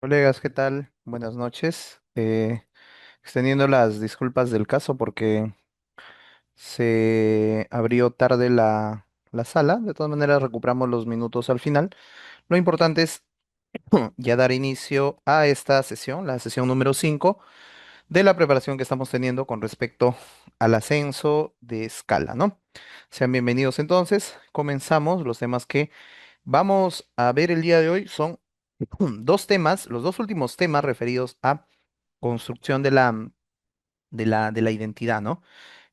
Colegas, ¿qué tal? Buenas noches. Extendiendo las disculpas del caso porque se abrió tarde la sala. De todas maneras, recuperamos los minutos al final. Lo importante es ya dar inicio a esta sesión, la sesión número 5 de la preparación que estamos teniendo con respecto al ascenso de escala, ¿no? Sean bienvenidos entonces. Comenzamos. Los temas que vamos a ver el día de hoy son dos temas, los dos últimos temas referidos a construcción de la identidad, ¿no?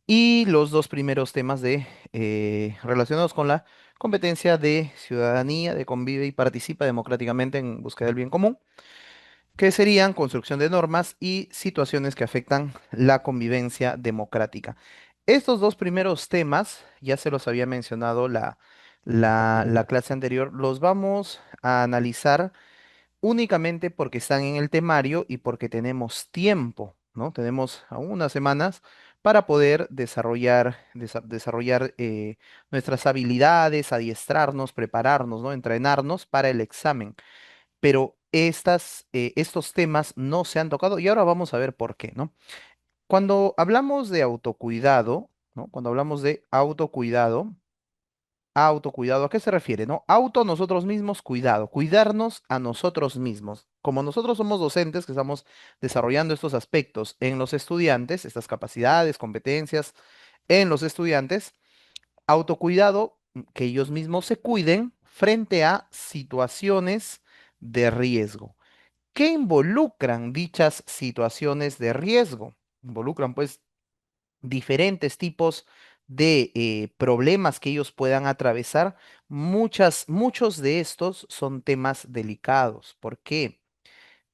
Y los dos primeros temas relacionados con la competencia de ciudadanía, de convive y participa democráticamente en búsqueda del bien común, que serían construcción de normas y situaciones que afectan la convivencia democrática. Estos dos primeros temas, ya se los había mencionado la clase anterior, los vamos a analizar únicamente porque están en el temario y porque tenemos tiempo, ¿no? Tenemos aún unas semanas para poder desarrollar nuestras habilidades, adiestrarnos, prepararnos, ¿no? Entrenarnos para el examen. Pero estos temas no se han tocado y ahora vamos a ver por qué, ¿no? Cuando hablamos de autocuidado, ¿no? Cuando hablamos de autocuidado, ¿a qué se refiere, no? Auto nosotros mismos, cuidado, cuidarnos a nosotros mismos. Como nosotros somos docentes que estamos desarrollando estos aspectos en los estudiantes, estas capacidades, competencias en los estudiantes, autocuidado, que ellos mismos se cuiden frente a situaciones de riesgo. ¿Qué involucran dichas situaciones de riesgo? Involucran pues diferentes tipos de problemas que ellos puedan atravesar. Muchos de estos son temas delicados. ¿Por qué?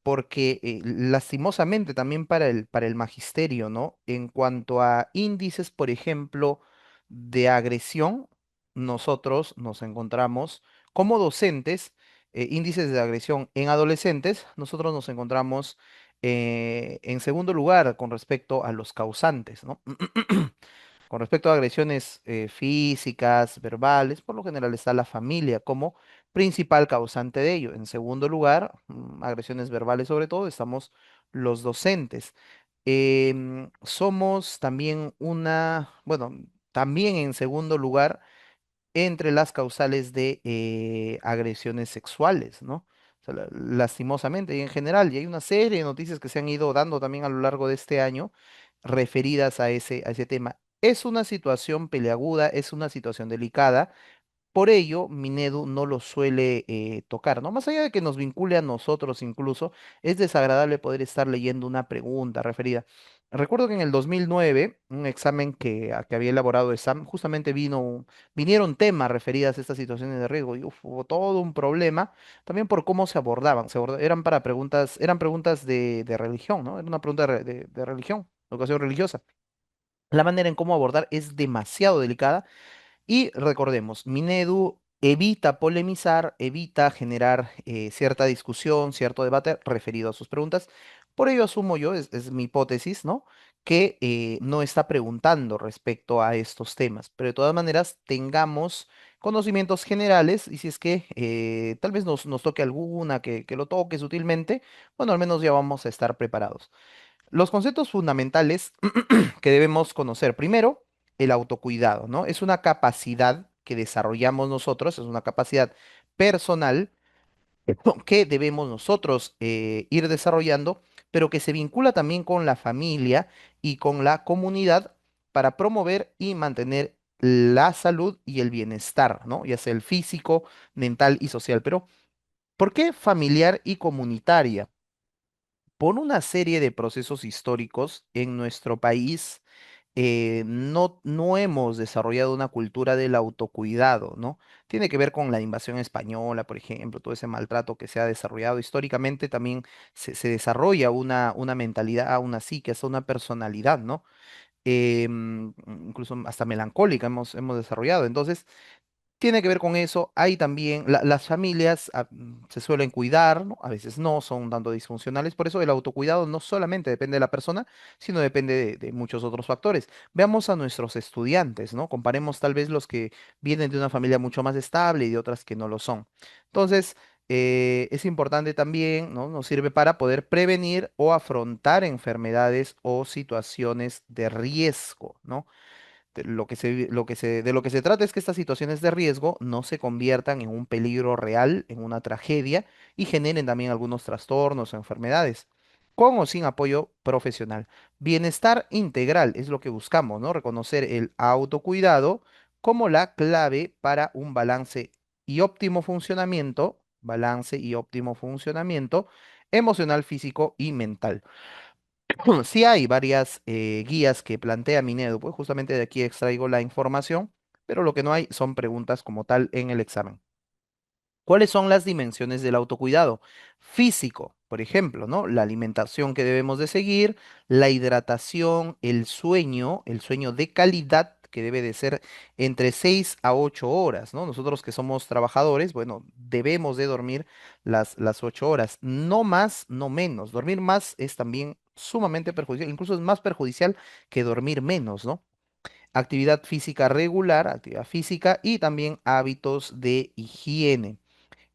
Porque lastimosamente también para el magisterio, ¿no? En cuanto a índices, por ejemplo, de agresión, nosotros nos encontramos como docentes, índices de agresión en adolescentes, nosotros nos encontramos en segundo lugar con respecto a los causantes, ¿no? Con respecto a agresiones físicas, verbales, por lo general está la familia como principal causante de ello. En segundo lugar, agresiones verbales sobre todo, estamos los docentes. Somos también bueno, también en segundo lugar entre las causales de agresiones sexuales, ¿no? O sea, lastimosamente y en general, y hay una serie de noticias que se han ido dando también a lo largo de este año referidas a ese tema. Es una situación peleaguda, es una situación delicada, por ello, Minedu no lo suele tocar, ¿no? Más allá de que nos vincule a nosotros incluso, es desagradable poder estar leyendo una pregunta referida. Recuerdo que en el 2009, un examen que había elaborado ESAM, justamente vinieron temas referidas a estas situaciones de riesgo y hubo todo un problema, también por cómo se abordaban. Eran preguntas de religión, ¿no? Era una pregunta de religión, educación religiosa. La manera en cómo abordar es demasiado delicada y recordemos, Minedu evita polemizar, evita generar cierta discusión, cierto debate referido a sus preguntas. Por ello asumo yo, es mi hipótesis, ¿no? Que no está preguntando respecto a estos temas, pero de todas maneras tengamos conocimientos generales y si es que tal vez nos toque alguna que lo toque sutilmente, bueno, al menos ya vamos a estar preparados. Los conceptos fundamentales que debemos conocer. Primero, el autocuidado, ¿no? Es una capacidad que desarrollamos nosotros, es una capacidad personal que debemos nosotros ir desarrollando, pero que se vincula también con la familia y con la comunidad para promover y mantener la salud y el bienestar, ¿no? Ya sea el físico, mental y social. Pero, ¿por qué familiar y comunitaria? Por una serie de procesos históricos en nuestro país, no hemos desarrollado una cultura del autocuidado, ¿no? Tiene que ver con la invasión española, por ejemplo, todo ese maltrato que se ha desarrollado. Históricamente también se desarrolla una mentalidad, una psique, hasta una personalidad, ¿no? Incluso hasta melancólica hemos desarrollado. Entonces, tiene que ver con eso. Hay también, las familias se suelen cuidar, ¿no? A veces no, son un tanto disfuncionales. Por eso el autocuidado no solamente depende de la persona, sino depende de muchos otros factores. Veamos a nuestros estudiantes, ¿no? Comparemos tal vez los que vienen de una familia mucho más estable y de otras que no lo son. Entonces, Es importante también, ¿no? Nos sirve para poder prevenir o afrontar enfermedades o situaciones de riesgo, ¿no? De lo que se trata es que estas situaciones de riesgo no se conviertan en un peligro real, en una tragedia y generen también algunos trastornos o enfermedades, con o sin apoyo profesional. Bienestar integral es lo que buscamos, ¿no? Reconocer el autocuidado como la clave para un balance y óptimo funcionamiento emocional, físico y mental. Sí hay varias guías que plantea Minedu, pues justamente de aquí extraigo la información, pero lo que no hay son preguntas como tal en el examen. ¿Cuáles son las dimensiones del autocuidado? Físico, por ejemplo, ¿no? La alimentación que debemos de seguir, la hidratación, el sueño de calidad que debe de ser entre 6 a 8 horas, ¿no? Nosotros que somos trabajadores, bueno, debemos de dormir las 8 horas, no más, no menos. Dormir más es también sumamente perjudicial, incluso es más perjudicial que dormir menos, ¿no? Actividad física regular, actividad física y también hábitos de higiene.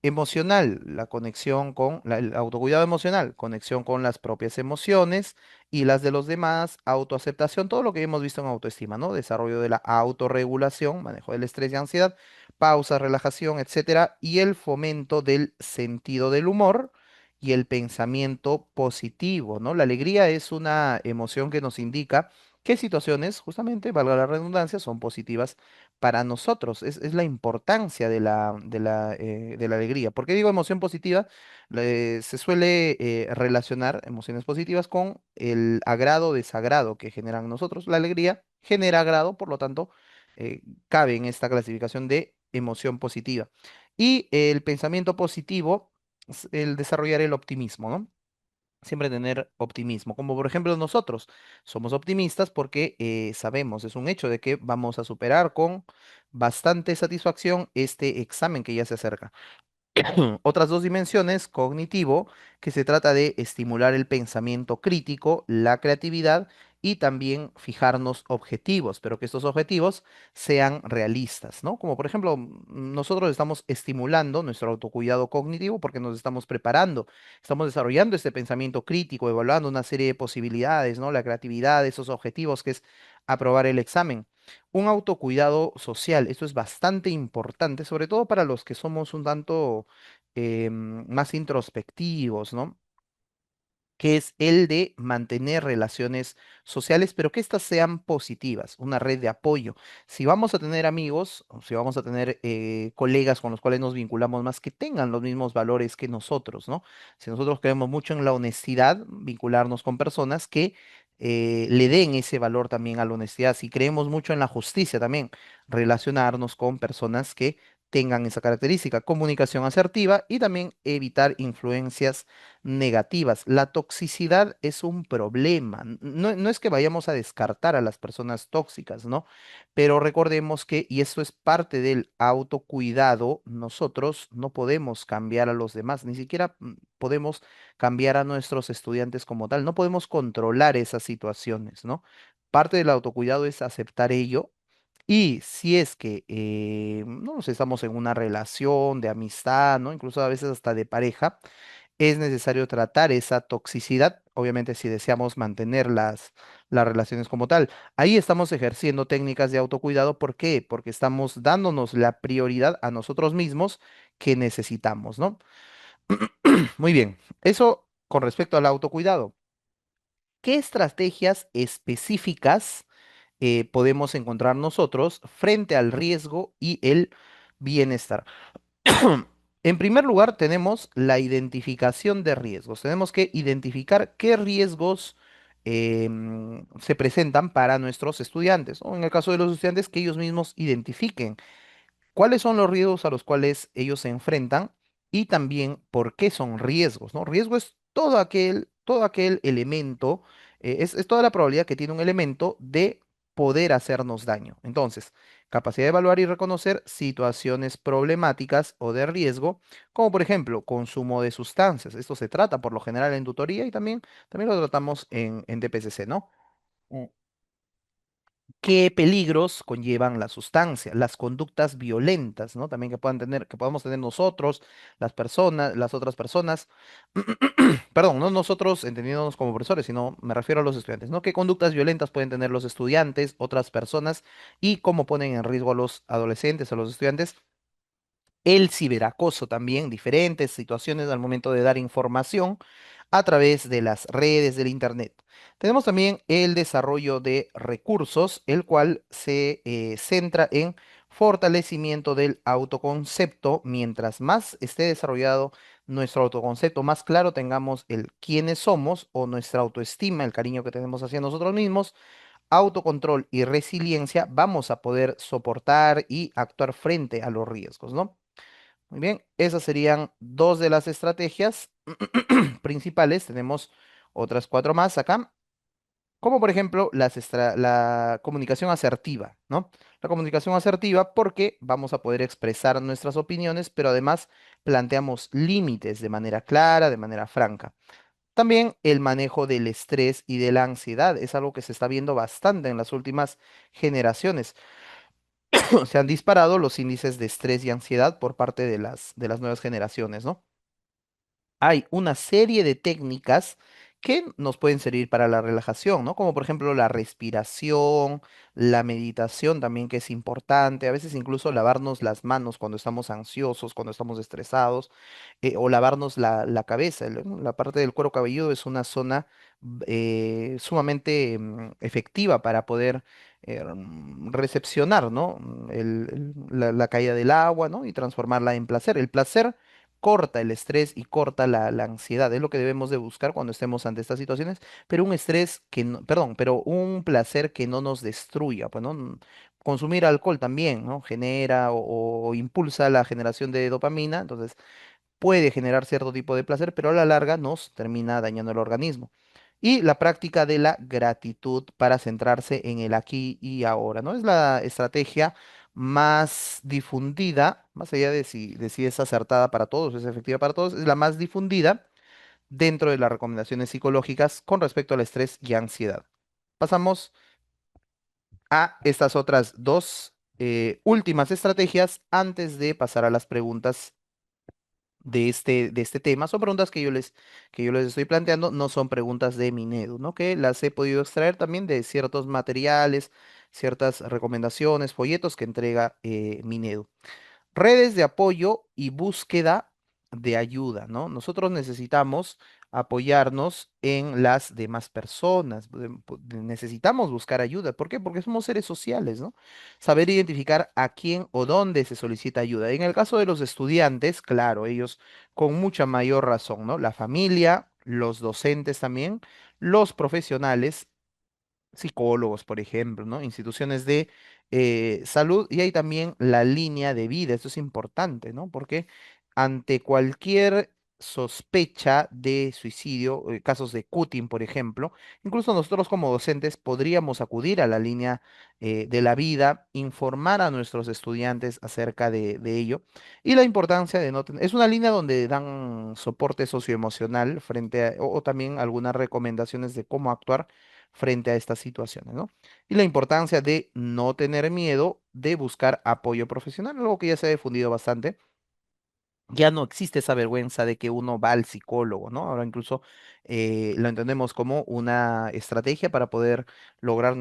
Emocional, el autocuidado emocional, conexión con las propias emociones y las de los demás, autoaceptación, todo lo que hemos visto en autoestima, ¿no? Desarrollo de la autorregulación, manejo del estrés y ansiedad, pausa, relajación, etcétera, y el fomento del sentido del humor y el pensamiento positivo, ¿no? La alegría es una emoción que nos indica qué situaciones, justamente, valga la redundancia, son positivas para nosotros. Es la importancia de la alegría. ¿Por qué digo emoción positiva? Se suele relacionar emociones positivas con el agrado o desagrado que generan nosotros. La alegría genera agrado, por lo tanto, cabe en esta clasificación de emoción positiva. Y el pensamiento positivo es el desarrollar el optimismo, ¿no? Siempre tener optimismo, como por ejemplo nosotros somos optimistas porque sabemos, es un hecho de que vamos a superar con bastante satisfacción este examen que ya se acerca. Otras dos dimensiones, cognitivo, que se trata de estimular el pensamiento crítico, la creatividad y también fijarnos objetivos, pero que estos objetivos sean realistas, ¿no? Como por ejemplo, nosotros estamos estimulando nuestro autocuidado cognitivo porque nos estamos preparando, estamos desarrollando este pensamiento crítico, evaluando una serie de posibilidades, ¿no? La creatividad, esos objetivos que es aprobar el examen. Un autocuidado social, esto es bastante importante, sobre todo para los que somos un tanto más introspectivos, ¿no? Que es el de mantener relaciones sociales, pero que éstas sean positivas, una red de apoyo. Si vamos a tener amigos, o si vamos a tener colegas con los cuales nos vinculamos más, que tengan los mismos valores que nosotros, ¿no? Si nosotros creemos mucho en la honestidad, vincularnos con personas que le den ese valor también a la honestidad. Si creemos mucho en la justicia también, relacionarnos con personas que tengan esa característica, comunicación asertiva y también evitar influencias negativas. La toxicidad es un problema. No es que vayamos a descartar a las personas tóxicas, ¿no? Pero recordemos que, y esto es parte del autocuidado, nosotros no podemos cambiar a los demás, ni siquiera podemos cambiar a nuestros estudiantes como tal, no podemos controlar esas situaciones, ¿no? Parte del autocuidado es aceptar ello. Y si es que no sé, estamos en una relación de amistad, ¿no? Incluso a veces hasta de pareja, es necesario tratar esa toxicidad, obviamente si deseamos mantener las relaciones como tal. Ahí estamos ejerciendo técnicas de autocuidado. ¿Por qué? Porque estamos dándonos la prioridad a nosotros mismos que necesitamos, ¿no? Muy bien, eso con respecto al autocuidado. ¿Qué estrategias específicas podemos encontrar nosotros frente al riesgo y el bienestar? En primer lugar, tenemos la identificación de riesgos. Tenemos que identificar qué riesgos se presentan para nuestros estudiantes, o en el caso de los estudiantes, que ellos mismos identifiquen cuáles son los riesgos a los cuales ellos se enfrentan y también por qué son riesgos, ¿no? Riesgo es todo aquel elemento, es toda la probabilidad que tiene un elemento de poder hacernos daño. Entonces, capacidad de evaluar y reconocer situaciones problemáticas o de riesgo, como por ejemplo, consumo de sustancias. Esto se trata por lo general en tutoría y también lo tratamos en DPCC, ¿no? qué peligros conllevan la sustancia, las conductas violentas, ¿no? También que puedan tener, que podamos tener nosotros, las personas, las otras personas, perdón, no nosotros entendiéndonos como profesores, sino me refiero a los estudiantes, ¿no? ¿Qué conductas violentas pueden tener los estudiantes, otras personas, y cómo ponen en riesgo a los adolescentes, a los estudiantes? El ciberacoso también, diferentes situaciones al momento de dar información a través de las redes del Internet. Tenemos también el desarrollo de recursos, el cual se centra en fortalecimiento del autoconcepto. Mientras más esté desarrollado nuestro autoconcepto, más claro tengamos el quiénes somos o nuestra autoestima, el cariño que tenemos hacia nosotros mismos, autocontrol y resiliencia, vamos a poder soportar y actuar frente a los riesgos, ¿no? Muy bien, esas serían dos de las estrategias principales. Tenemos otras cuatro más acá, como por ejemplo la comunicación asertiva, ¿no? La comunicación asertiva porque vamos a poder expresar nuestras opiniones, pero además planteamos límites de manera clara, de manera franca. También el manejo del estrés y de la ansiedad es algo que se está viendo bastante en las últimas generaciones. Se han disparado los índices de estrés y ansiedad por parte de las nuevas generaciones, ¿no? Hay una serie de técnicas que nos pueden servir para la relajación, ¿no? Como por ejemplo la respiración, la meditación también que es importante, a veces incluso lavarnos las manos cuando estamos ansiosos, cuando estamos estresados, o lavarnos la cabeza. La parte del cuero cabelludo es una zona sumamente efectiva para poder recepcionar, ¿no? La caída del agua, ¿no? Y transformarla en placer. El placer corta el estrés y corta la ansiedad. Es lo que debemos de buscar cuando estemos ante estas situaciones, pero un estrés que no, perdón, pero un placer que no nos destruya, pues, ¿no? Consumir alcohol también, ¿no? Genera o impulsa la generación de dopamina, entonces puede generar cierto tipo de placer, pero a la larga nos termina dañando el organismo. Y la práctica de la gratitud para centrarse en el aquí y ahora, ¿no? Es la estrategia más difundida, más allá de si es acertada para todos, es efectiva para todos, es la más difundida dentro de las recomendaciones psicológicas con respecto al estrés y ansiedad. Pasamos a estas otras dos últimas estrategias antes de pasar a las preguntas de este tema. Son preguntas que yo les estoy planteando, no son preguntas de Minedu, ¿no? Que las he podido extraer también de ciertos materiales, ciertas recomendaciones, folletos que entrega Minedu. Redes de apoyo y búsqueda de ayuda, ¿no? Nosotros necesitamos apoyarnos en las demás personas, necesitamos buscar ayuda. ¿Por qué? Porque somos seres sociales, ¿no? Saber identificar a quién o dónde se solicita ayuda. En el caso de los estudiantes, claro, ellos con mucha mayor razón, ¿no? La familia, los docentes también, los profesionales psicólogos, por ejemplo, ¿no? Instituciones de salud y hay también la línea de vida. Esto es importante, ¿no? Porque ante cualquier sospecha de suicidio, casos de Cutting, por ejemplo, incluso nosotros como docentes podríamos acudir a la línea de la vida, informar a nuestros estudiantes acerca de ello y la importancia de no tener... Es una línea donde dan soporte socioemocional frente a, o también algunas recomendaciones de cómo actuar frente a estas situaciones, ¿no? Y la importancia de no tener miedo de buscar apoyo profesional, algo que ya se ha difundido bastante. Ya no existe esa vergüenza de que uno va al psicólogo, ¿no? Ahora incluso lo entendemos como una estrategia para poder lograr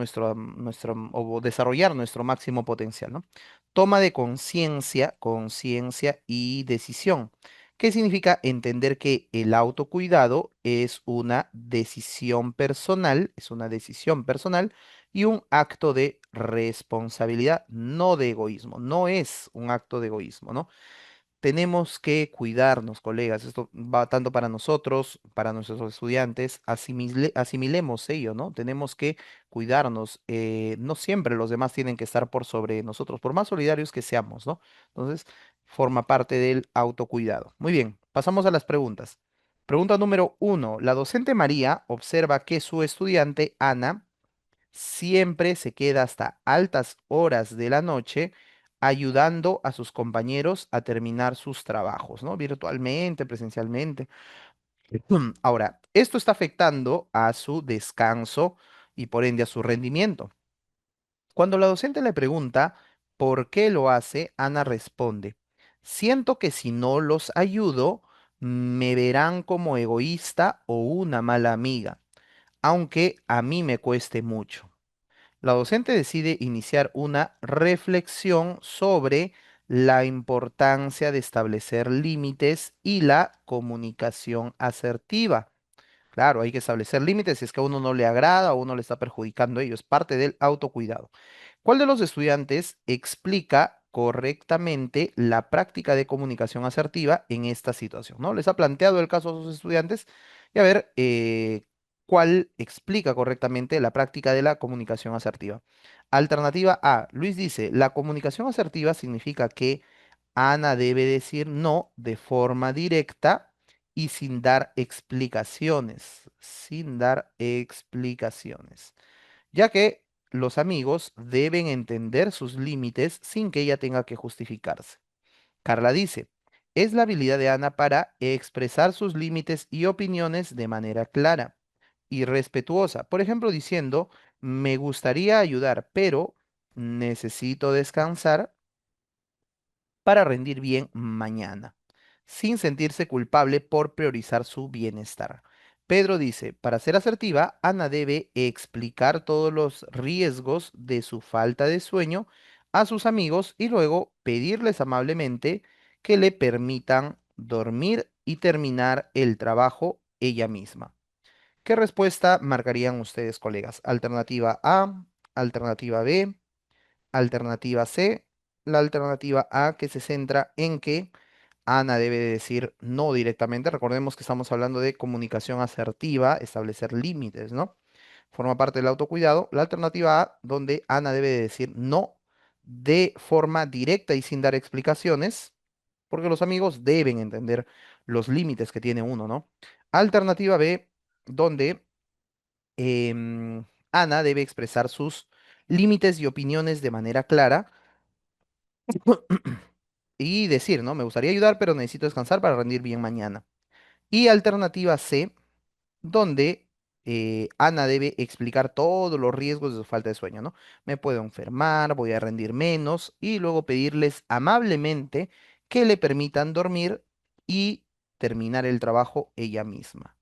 o desarrollar nuestro máximo potencial, ¿no? Toma de conciencia, conciencia y decisión. ¿Qué significa entender que el autocuidado es una decisión personal y un acto de responsabilidad, no de egoísmo, no es un acto de egoísmo, ¿no? Tenemos que cuidarnos, colegas. Esto va tanto para nosotros, para nuestros estudiantes. Asimilemos ello, ¿no? Tenemos que cuidarnos. No siempre los demás tienen que estar por sobre nosotros, por más solidarios que seamos, ¿no? Entonces, forma parte del autocuidado. Muy bien, pasamos a las preguntas. Pregunta número uno. La docente María observa que su estudiante Ana siempre se queda hasta altas horas de la noche ayudando a sus compañeros a terminar sus trabajos, ¿no? Virtualmente, presencialmente. Ahora, esto está afectando a su descanso y por ende a su rendimiento. Cuando la docente le pregunta por qué lo hace, Ana responde, siento que si no los ayudo, me verán como egoísta o una mala amiga, aunque a mí me cueste mucho. La docente decide iniciar una reflexión sobre la importancia de establecer límites y la comunicación asertiva. Claro, hay que establecer límites si es que a uno no le agrada o uno le está perjudicando a ello. Es parte del autocuidado. ¿Cuál de los estudiantes explica correctamente la práctica de comunicación asertiva en esta situación? ¿No? Les ha planteado el caso a sus estudiantes y a ver cuál explica correctamente la práctica de la comunicación asertiva. Alternativa A, Luis dice, la comunicación asertiva significa que Ana debe decir no de forma directa y sin dar explicaciones, sin dar explicaciones, ya que los amigos deben entender sus límites sin que ella tenga que justificarse. Carla dice, es la habilidad de Ana para expresar sus límites y opiniones de manera clara y respetuosa. Por ejemplo, diciendo, me gustaría ayudar, pero necesito descansar para rendir bien mañana, sin sentirse culpable por priorizar su bienestar. Pedro dice, para ser asertiva, Ana debe explicar todos los riesgos de su falta de sueño a sus amigos y luego pedirles amablemente que le permitan dormir y terminar el trabajo ella misma. ¿Qué respuesta marcarían ustedes, colegas? Alternativa A, alternativa B, alternativa C, la alternativa A que se centra en que Ana debe de decir no directamente. Recordemos que estamos hablando de comunicación asertiva, establecer límites, ¿no? Forma parte del autocuidado. La alternativa A, donde Ana debe de decir no de forma directa y sin dar explicaciones, porque los amigos deben entender los límites que tiene uno, ¿no? Alternativa B, donde em, Ana debe expresar sus límites y opiniones de manera clara y decir, ¿no? Me gustaría ayudar, pero necesito descansar para rendir bien mañana. Y alternativa C, donde Ana debe explicar todos los riesgos de su falta de sueño, ¿no? Me puedo enfermar, voy a rendir menos y luego pedirles amablemente que le permitan dormir y terminar el trabajo ella misma.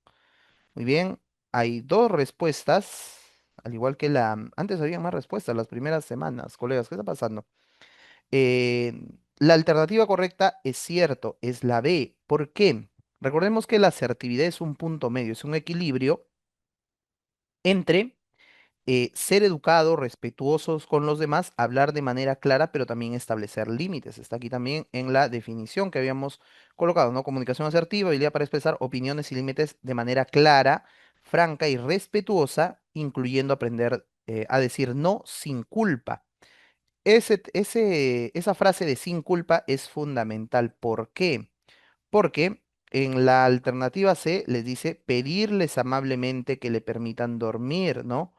Muy bien, hay dos respuestas, al igual que Antes había más respuestas las primeras semanas, colegas, ¿qué está pasando? La alternativa correcta es cierto, es la B. ¿Por qué? Recordemos que la asertividad es un punto medio, es un equilibrio entre ser educado, respetuosos con los demás, hablar de manera clara, pero también establecer límites. Está aquí también en la definición que habíamos colocado, ¿no? Comunicación asertiva, habilidad para expresar opiniones y límites de manera clara, franca y respetuosa, incluyendo aprender a decir no sin culpa. Esa frase de sin culpa es fundamental. ¿Por qué? Porque en la alternativa C les dice pedirles amablemente que le permitan dormir, ¿no?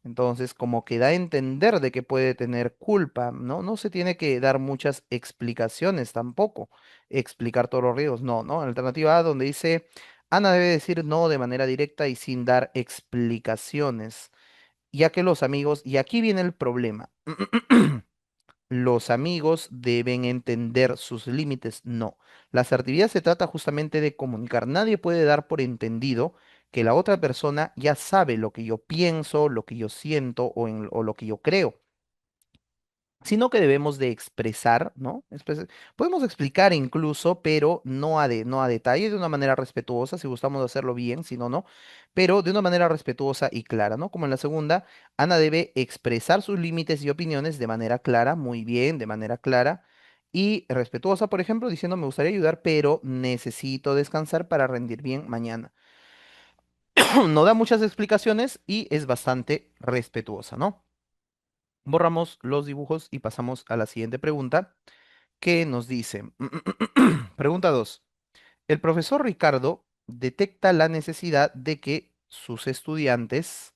Entonces, como que da a entender de que puede tener culpa, ¿no? No se tiene que dar muchas explicaciones tampoco, explicar todos los riesgos, no, ¿no? Alternativa A, donde dice, Ana debe decir no de manera directa y sin dar explicaciones, ya que los amigos, y aquí viene el problema. Los amigos deben entender sus límites. No. La asertividad se trata justamente de comunicar. Nadie puede dar por entendido que la otra persona ya sabe lo que yo pienso, lo que yo siento o lo que yo creo, sino que debemos de expresar, ¿no? Podemos explicar incluso, pero no a detalle, de una manera respetuosa, si gustamos hacerlo bien, si no, no, pero de una manera respetuosa y clara, ¿no? Como en la segunda, Ana debe expresar sus límites y opiniones de manera clara, muy bien, de manera clara y respetuosa, por ejemplo, diciendo, me gustaría ayudar, pero necesito descansar para rendir bien mañana. No da muchas explicaciones y es bastante respetuosa, ¿no? Borramos los dibujos y pasamos a la siguiente pregunta que nos dice, pregunta 2. El profesor Ricardo detecta la necesidad de que sus estudiantes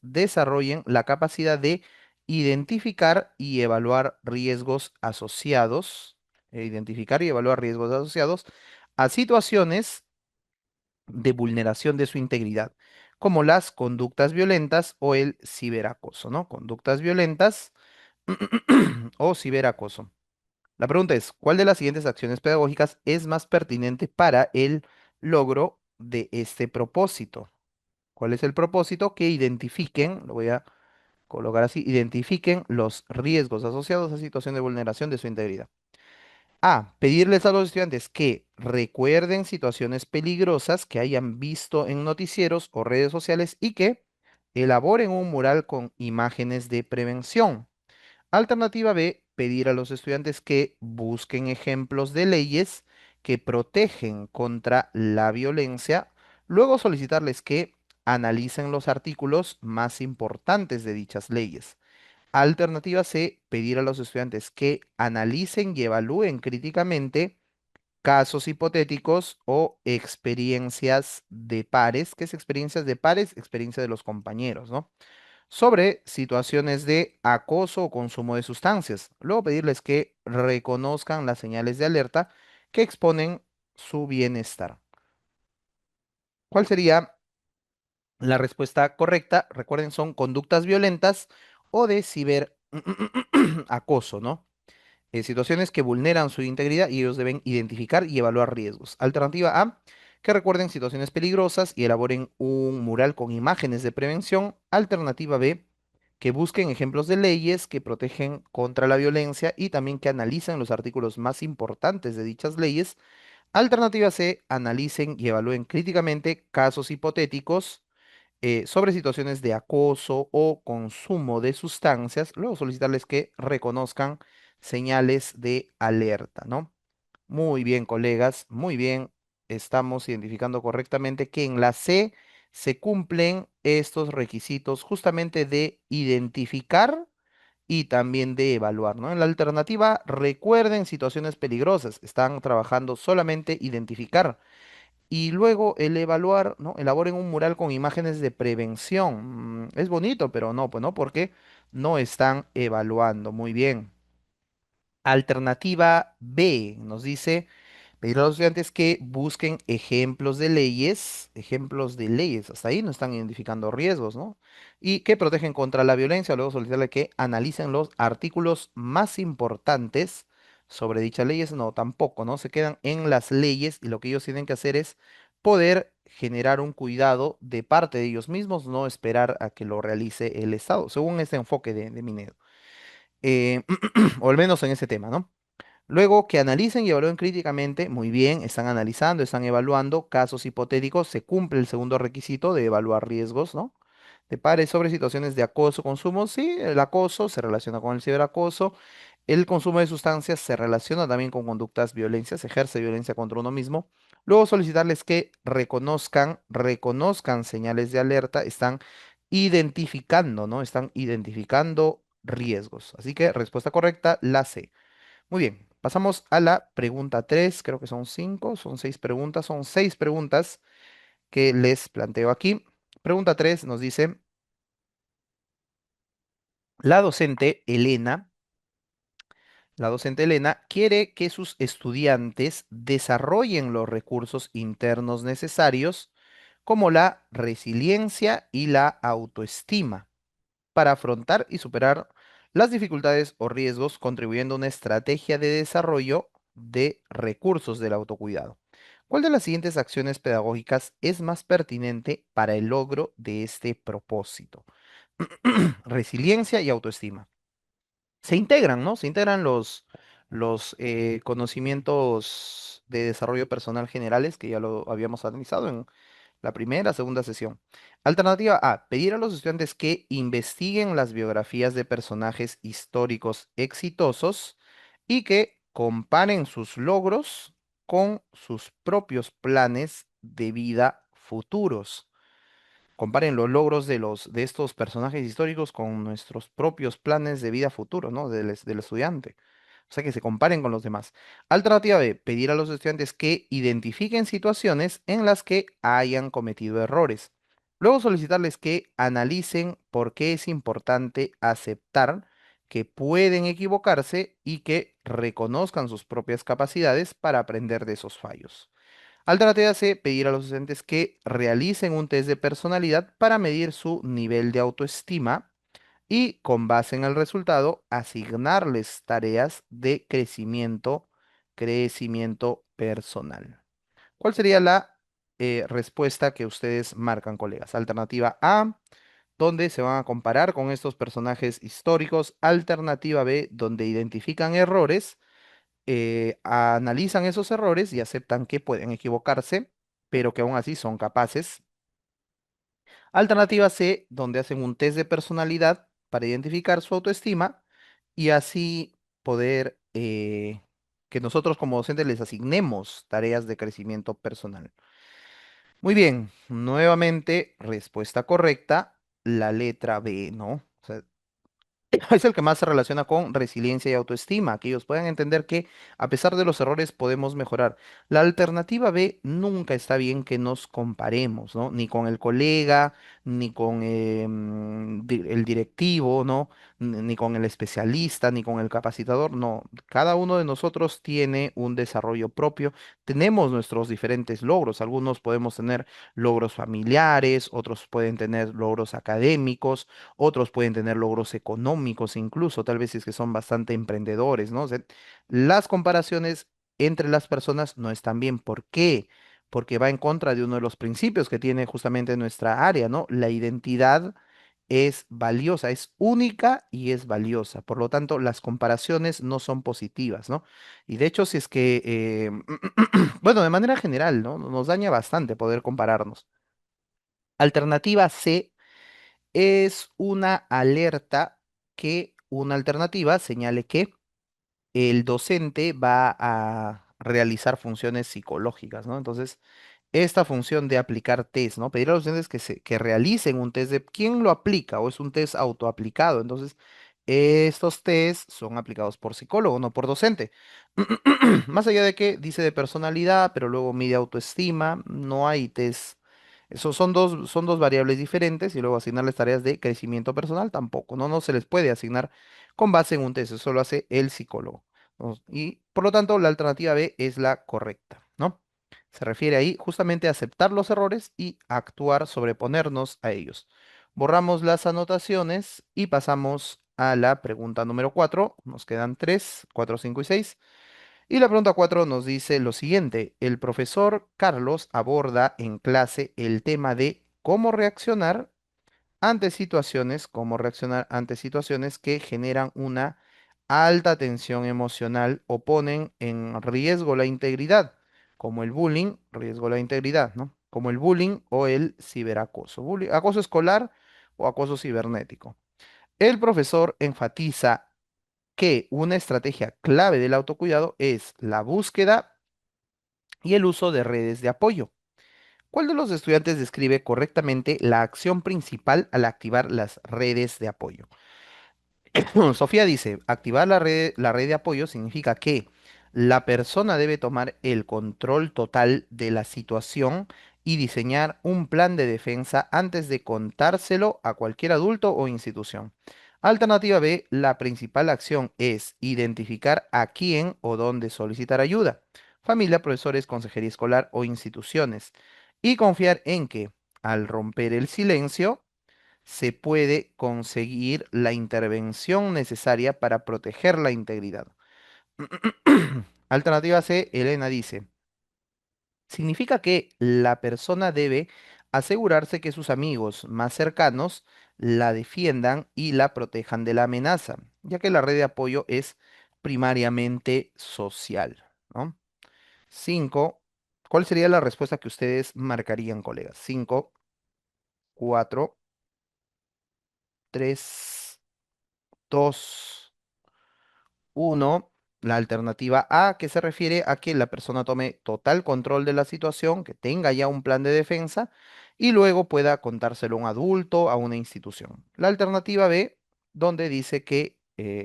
desarrollen la capacidad de identificar y evaluar riesgos asociados, identificar y evaluar riesgos asociados a situaciones de vulneración de su integridad, como las conductas violentas o el ciberacoso, ¿no? Conductas violentas o ciberacoso. La pregunta es, ¿cuál de las siguientes acciones pedagógicas es más pertinente para el logro de este propósito? ¿Cuál es el propósito? Que identifiquen, lo voy a colocar así, identifiquen los riesgos asociados a situación de vulneración de su integridad. A, pedirles a los estudiantes que recuerden situaciones peligrosas que hayan visto en noticieros o redes sociales y que elaboren un mural con imágenes de prevención. Alternativa B, pedir a los estudiantes que busquen ejemplos de leyes que protegen contra la violencia, luego solicitarles que analicen los artículos más importantes de dichas leyes. Alternativa C, pedir a los estudiantes que analicen y evalúen críticamente casos hipotéticos o experiencias de pares. ¿Qué es experiencias de pares? Experiencia de los compañeros, ¿no? Sobre situaciones de acoso o consumo de sustancias. Luego pedirles que reconozcan las señales de alerta que exponen su bienestar. ¿Cuál sería la respuesta correcta? Recuerden, son conductas violentas o de ciberacoso, ¿no? Situaciones que vulneran su integridad y ellos deben identificar y evaluar riesgos. Alternativa A, que recuerden situaciones peligrosas y elaboren un mural con imágenes de prevención. Alternativa B, que busquen ejemplos de leyes que protegen contra la violencia y también que analicen los artículos más importantes de dichas leyes. Alternativa C, analicen y evalúen críticamente casos hipotéticos sobre situaciones de acoso o consumo de sustancias, luego solicitarles que reconozcan señales de alerta, ¿no? Muy bien, colegas, muy bien. Estamos identificando correctamente que en la C se cumplen estos requisitos justamente de identificar y también de evaluar, ¿no? En la alternativa, recuerden situaciones peligrosas. Están trabajando solamente identificar y luego el evaluar, ¿no? Elaboren un mural con imágenes de prevención. Es bonito, pero no, pues no, porque no están evaluando. Muy bien. Alternativa B nos dice pedir a los estudiantes que busquen ejemplos de leyes, hasta ahí no están identificando riesgos, ¿no? Y que protegen contra la violencia, luego solicitarle que analicen los artículos más importantes sobre dichas leyes, no, tampoco, ¿no? Se quedan en las leyes y lo que ellos tienen que hacer es poder generar un cuidado de parte de ellos mismos, no esperar a que lo realice el Estado, según este enfoque de Minedo. Eh, o al menos en ese tema, ¿no? Luego que analicen y evalúen críticamente, muy bien, están analizando, están evaluando casos hipotéticos, se cumple el segundo requisito de evaluar riesgos, ¿no? De pares sobre situaciones de acoso, consumo, sí, el acoso se relaciona con el ciberacoso, el consumo de sustancias se relaciona también con conductas violencias, se ejerce violencia contra uno mismo. Luego solicitarles que reconozcan señales de alerta, están identificando, ¿no? Están identificando riesgos. Así que respuesta correcta, la C. Muy bien, pasamos a la pregunta 3. Creo que son 5, son 6 preguntas, son 6 preguntas que les planteo aquí. Pregunta 3 nos dice, la docente Elena, la docente Elena quiere que sus estudiantes desarrollen los recursos internos necesarios como la resiliencia y la autoestima para afrontar y superar las dificultades o riesgos, contribuyendo a una estrategia de desarrollo de recursos del autocuidado. ¿Cuál de las siguientes acciones pedagógicas es más pertinente para el logro de este propósito? Resiliencia y autoestima. Se integran, ¿no? Se integran los conocimientos de desarrollo personal generales que ya lo habíamos analizado en la primera, segunda sesión. Alternativa A, pedir a los estudiantes que investiguen las biografías de personajes históricos exitosos y que comparen sus logros con sus propios planes de vida futuros. Comparen los logros de estos personajes históricos con nuestros propios planes de vida futuro, ¿no? Del estudiante. O sea, que se comparen con los demás. Alternativa B, pedir a los estudiantes que identifiquen situaciones en las que hayan cometido errores. Luego solicitarles que analicen por qué es importante aceptar que pueden equivocarse y que reconozcan sus propias capacidades para aprender de esos fallos. Alternativa C, pedir a los docentes que realicen un test de personalidad para medir su nivel de autoestima y con base en el resultado, asignarles tareas de crecimiento personal. ¿Cuál sería la respuesta que ustedes marcan, colegas? Alternativa A, donde se van a comparar con estos personajes históricos. Alternativa B, donde identifican errores, analizan esos errores y aceptan que pueden equivocarse, pero que aún así son capaces. Alternativa C, donde hacen un test de personalidad para identificar su autoestima y así poder que nosotros como docentes les asignemos tareas de crecimiento personal. Muy bien, nuevamente, respuesta correcta, la letra B, ¿no? O sea, es el que más se relaciona con resiliencia y autoestima, que ellos puedan entender que a pesar de los errores podemos mejorar. La alternativa B, nunca está bien que nos comparemos, ¿no? Ni con el colega, ni con el directivo, ¿no? Ni con el especialista, ni con el capacitador, no. Cada uno de nosotros tiene un desarrollo propio, tenemos nuestros diferentes logros. Algunos podemos tener logros familiares, otros pueden tener logros académicos, otros pueden tener logros económicos incluso, tal vez si es que son bastante emprendedores, ¿no? O sea, las comparaciones entre las personas no están bien. ¿Por qué? Porque va en contra de uno de los principios que tiene justamente nuestra área, ¿no? La identidad es valiosa, es única y es valiosa. Por lo tanto, las comparaciones no son positivas, ¿no? Y de hecho, si es que, bueno, de manera general, ¿no? Nos daña bastante poder compararnos. Alternativa C es una alerta que una alternativa señale que el docente va a realizar funciones psicológicas, ¿no? Entonces, esta función de aplicar test, ¿no? Pedir a los docentes que realicen un test de quién lo aplica o es un test autoaplicado. Entonces, estos test son aplicados por psicólogo, no por docente. Más allá de que dice de personalidad, pero luego mide autoestima, no hay test. Esos son dos variables diferentes y luego asignarles tareas de crecimiento personal tampoco, ¿no? No se les puede asignar con base en un test, eso lo hace el psicólogo, ¿no? Y por lo tanto, la alternativa B es la correcta, ¿no? Se refiere ahí justamente a aceptar los errores y actuar, sobreponernos a ellos. Borramos las anotaciones y pasamos a la pregunta número 4. Nos quedan 3, 4, 5 y 6. Y la pregunta 4 nos dice lo siguiente. El profesor Carlos aborda en clase el tema de cómo reaccionar ante situaciones que generan una alta tensión emocional o ponen en riesgo la integridad, como el bullying, riesgo la integridad, ¿no? Como el bullying o el ciberacoso, acoso escolar o acoso cibernético. El profesor enfatiza que una estrategia clave del autocuidado es la búsqueda y el uso de redes de apoyo. ¿Cuál de los estudiantes describe correctamente la acción principal al activar las redes de apoyo? Sofía dice, activar la red de apoyo significa que la persona debe tomar el control total de la situación y diseñar un plan de defensa antes de contárselo a cualquier adulto o institución. Alternativa B, la principal acción es identificar a quién o dónde solicitar ayuda, familia, profesores, consejería escolar o instituciones, y confiar en que al romper el silencio, se puede conseguir la intervención necesaria para proteger la integridad. Alternativa C, Elena dice, significa que la persona debe asegurarse que sus amigos más cercanos la defiendan y la protejan de la amenaza, ya que la red de apoyo es primariamente social, ¿no? 5. ¿Cuál sería la respuesta que ustedes marcarían, colegas? 5, 4, 3, 2. Uno, la alternativa A, que se refiere a que la persona tome total control de la situación, que tenga ya un plan de defensa y luego pueda contárselo a un adulto, a una institución. La alternativa B, donde dice que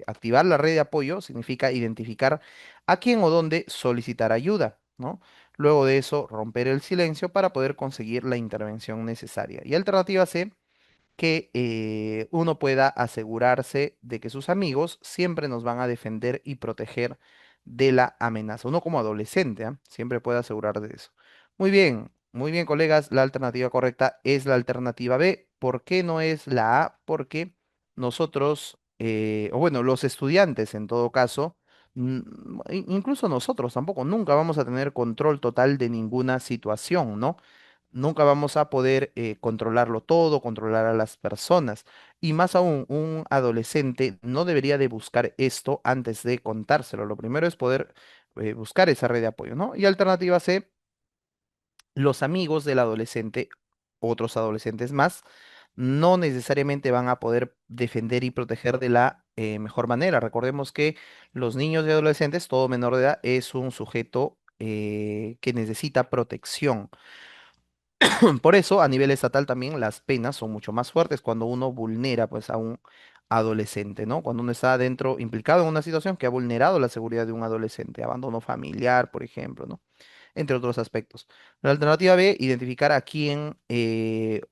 activar la red de apoyo significa identificar a quién o dónde solicitar ayuda, ¿no? Luego de eso, romper el silencio para poder conseguir la intervención necesaria. Y alternativa C, que uno pueda asegurarse de que sus amigos siempre nos van a defender y proteger de la amenaza. Uno como adolescente, ¿ah? Siempre puede asegurar de eso. muy bien, colegas. La alternativa correcta es la alternativa B. ¿Por qué no es la A? Porque nosotros, o bueno, los estudiantes en todo caso, incluso nosotros tampoco, nunca vamos a tener control total de ninguna situación, ¿no? Nunca vamos a poder controlarlo todo, controlar a las personas. Y más aún, un adolescente no debería de buscar esto antes de contárselo. Lo primero es poder buscar esa red de apoyo, ¿no? Y alternativa C, los amigos del adolescente, otros adolescentes más, no necesariamente van a poder defender y proteger de la mejor manera. Recordemos que los niños y adolescentes, todo menor de edad, es un sujeto que necesita protección. Por eso, a nivel estatal también las penas son mucho más fuertes cuando uno vulnera pues a un adolescente, ¿no? Cuando uno está dentro, implicado en una situación que ha vulnerado la seguridad de un adolescente, abandono familiar, por ejemplo, ¿no? Entre otros aspectos. La alternativa B, identificar a quién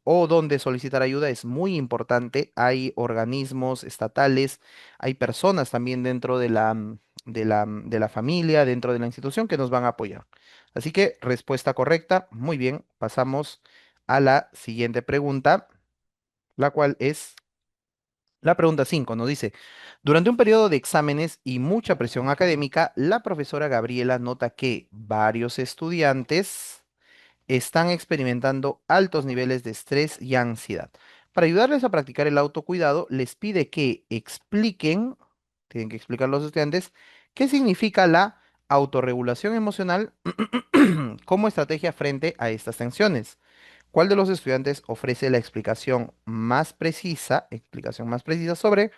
o dónde solicitar ayuda es muy importante. Hay organismos estatales, hay personas también dentro de de la familia, dentro de la institución que nos van a apoyar. Así que respuesta correcta. Muy bien, pasamos a la siguiente pregunta, la cual es la pregunta 5. Nos dice, durante un periodo de exámenes y mucha presión académica, la profesora Gabriela nota que varios estudiantes están experimentando altos niveles de estrés y ansiedad. Para ayudarles a practicar el autocuidado, les pide que expliquen, tienen que explicar los estudiantes, qué significa la autorregulación emocional como estrategia frente a estas tensiones. ¿Cuál de los estudiantes ofrece la explicación más precisa sobre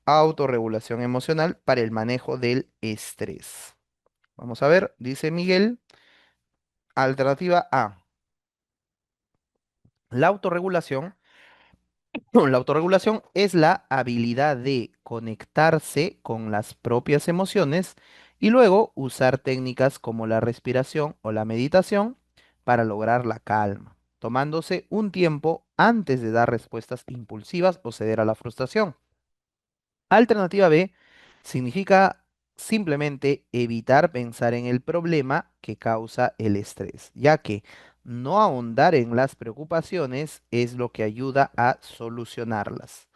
autorregulación emocional para el manejo del estrés? Vamos a ver, dice Miguel, alternativa A. La autorregulación, la autorregulación es la habilidad de conectarse con las propias emociones y luego usar técnicas como la respiración o la meditación para lograr la calma, tomándose un tiempo antes de dar respuestas impulsivas o ceder a la frustración. Alternativa B significa simplemente evitar pensar en el problema que causa el estrés, ya que no ahondar en las preocupaciones es lo que ayuda a solucionarlas.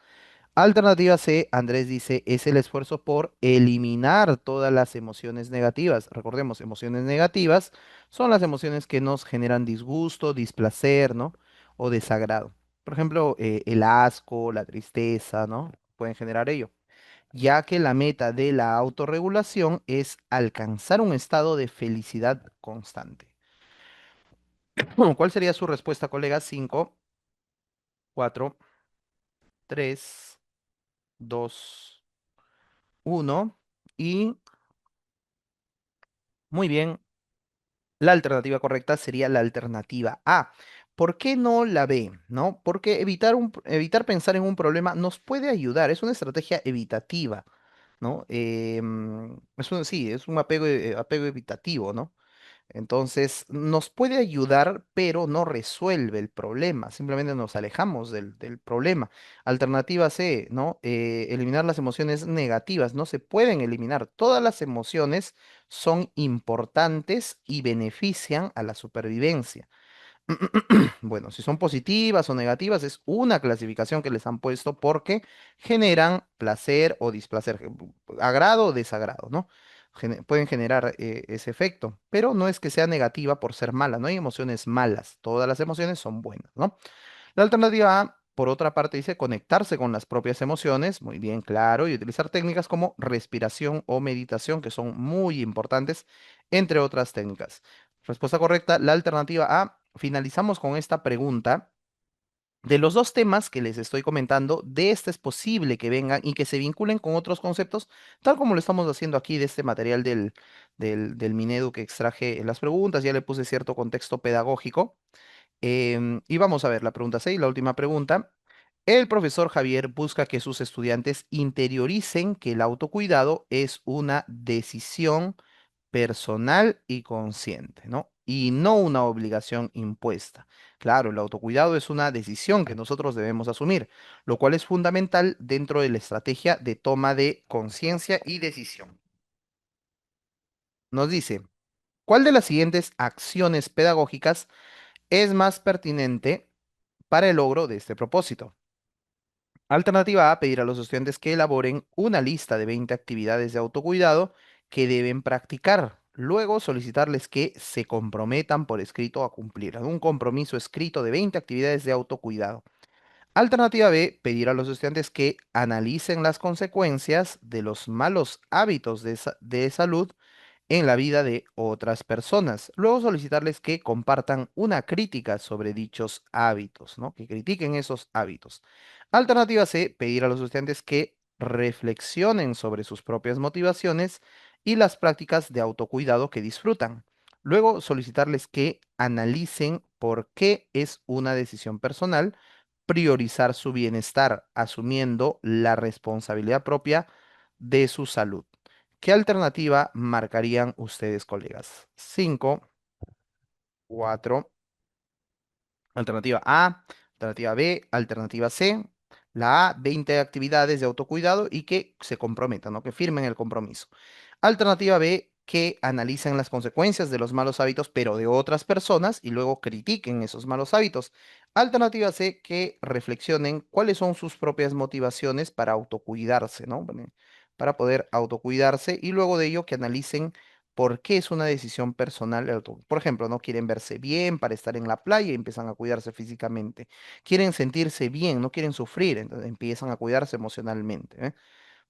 Alternativa C, Andrés dice, es el esfuerzo por eliminar todas las emociones negativas. Recordemos, emociones negativas son las emociones que nos generan disgusto, displacer, ¿no? O desagrado. Por ejemplo, el asco, la tristeza, ¿no? Pueden generar ello, ya que la meta de la autorregulación es alcanzar un estado de felicidad constante. ¿Cuál sería su respuesta, colega? 5, 4, 3, 2, 1. Y muy bien, la alternativa correcta sería la alternativa A. ¿Por qué no la B? ¿No? Porque evitar pensar en un problema nos puede ayudar, es una estrategia evitativa, ¿no? Sí, es un apego evitativo, ¿no? Entonces, nos puede ayudar, pero no resuelve el problema. Simplemente nos alejamos del problema. Alternativa C, ¿no? Eliminar las emociones negativas. No se pueden eliminar. Todas las emociones son importantes y benefician a la supervivencia. Bueno, si son positivas o negativas, es una clasificación que les han puesto porque generan placer o displacer, agrado o desagrado, ¿no? Pueden generar ese efecto, pero no es que sea negativa por ser mala, no hay emociones malas, todas las emociones son buenas, ¿no? La alternativa A, por otra parte, dice conectarse con las propias emociones, muy bien, claro, y utilizar técnicas como respiración o meditación, que son muy importantes, entre otras técnicas. Respuesta correcta, la alternativa A. Finalizamos con esta pregunta. De los dos temas que les estoy comentando, de este es posible que vengan y que se vinculen con otros conceptos, tal como lo estamos haciendo aquí de este material del Minedu que extraje en las preguntas, ya le puse cierto contexto pedagógico. Y vamos a ver la pregunta 6, la última pregunta. El profesor Javier busca que sus estudiantes interioricen que el autocuidado es una decisión personal y consciente, ¿no? Y no una obligación impuesta. Claro, el autocuidado es una decisión que nosotros debemos asumir, lo cual es fundamental dentro de la estrategia de toma de conciencia y decisión. Nos dice, ¿Cuál de las siguientes acciones pedagógicas es más pertinente para el logro de este propósito? Alternativa A, pedir a los estudiantes que elaboren una lista de 20 actividades de autocuidado que deben practicar. Luego solicitarles que se comprometan por escrito a cumplir un compromiso escrito de 20 actividades de autocuidado. Alternativa B, pedir a los estudiantes que analicen las consecuencias de los malos hábitos de salud en la vida de otras personas. Luego solicitarles que compartan una crítica sobre dichos hábitos, ¿no? Que critiquen esos hábitos. Alternativa C, pedir a los estudiantes que reflexionen sobre sus propias motivaciones y las prácticas de autocuidado que disfrutan. Luego solicitarles que analicen por qué es una decisión personal priorizar su bienestar, asumiendo la responsabilidad propia de su salud. ¿Qué alternativa marcarían ustedes, colegas? 5, 4, alternativa A, alternativa B, alternativa C. La A, 20 actividades de autocuidado y que se comprometan, ¿no? Que firmen el compromiso. Alternativa B, que analicen las consecuencias de los malos hábitos, pero de otras personas y luego critiquen esos malos hábitos. Alternativa C, que reflexionen cuáles son sus propias motivaciones para autocuidarse, ¿no? Bueno, para poder autocuidarse y luego de ello que analicen por qué es una decisión personal. Por ejemplo, no quieren verse bien para estar en la playa y empiezan a cuidarse físicamente. Quieren sentirse bien, no quieren sufrir, entonces empiezan a cuidarse emocionalmente.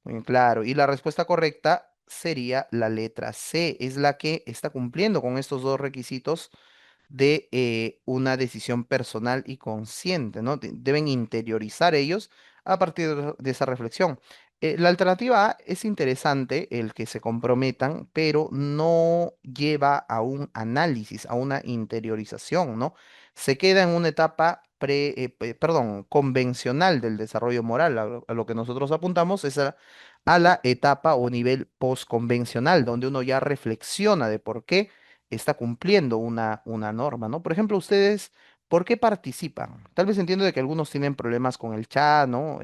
Muy bien, claro. Y la respuesta correcta sería la letra C, es la que está cumpliendo con estos dos requisitos de una decisión personal y consciente, ¿no? Deben interiorizar ellos a partir de esa reflexión. La alternativa A es interesante, el que se comprometan, pero no lleva a un análisis, a una interiorización, ¿no? Se queda en una etapa perdón, convencional del desarrollo moral. A lo que nosotros apuntamos es a la etapa o nivel postconvencional, donde uno ya reflexiona de por qué está cumpliendo una norma, ¿no? Por ejemplo, ustedes, ¿por qué participan? Tal vez entiendo de que algunos tienen problemas con el chat, ¿no?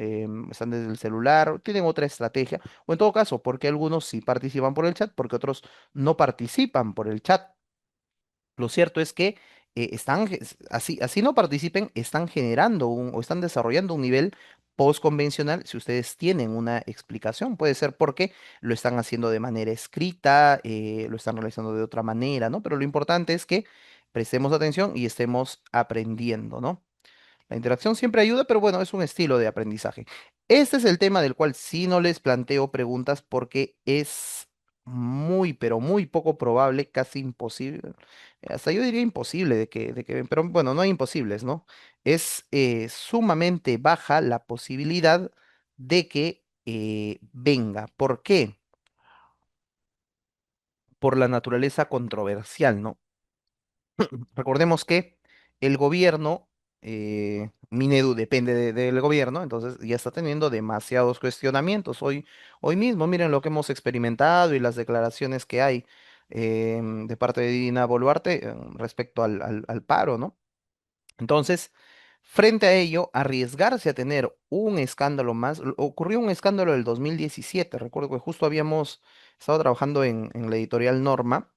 Están desde el celular, o tienen otra estrategia, o en todo caso, ¿por qué algunos sí participan por el chat, porque otros no participan por el chat? Lo cierto es que así no participen, están generando o están desarrollando un nivel postconvencional si ustedes tienen una explicación. Puede ser porque lo están haciendo de manera escrita, lo están realizando de otra manera, ¿no? Pero lo importante es que prestemos atención y estemos aprendiendo, ¿no? La interacción siempre ayuda, pero bueno, es un estilo de aprendizaje. Este es el tema del cual sí no les planteo preguntas porque es muy, pero muy poco probable, casi imposible. Hasta yo diría imposible pero bueno, no hay imposibles, ¿no? Es sumamente baja la posibilidad de que venga. ¿Por qué? Por la naturaleza controversial, ¿no? Recordemos que el gobierno, Minedu depende del gobierno, entonces ya está teniendo demasiados cuestionamientos. Hoy mismo, miren lo que hemos experimentado y las declaraciones que hay de parte de Dina Boluarte respecto al paro, ¿no? Entonces, frente a ello, arriesgarse a tener un escándalo más, ocurrió un escándalo del 2017. Recuerdo que justo habíamos estado trabajando en la editorial Norma,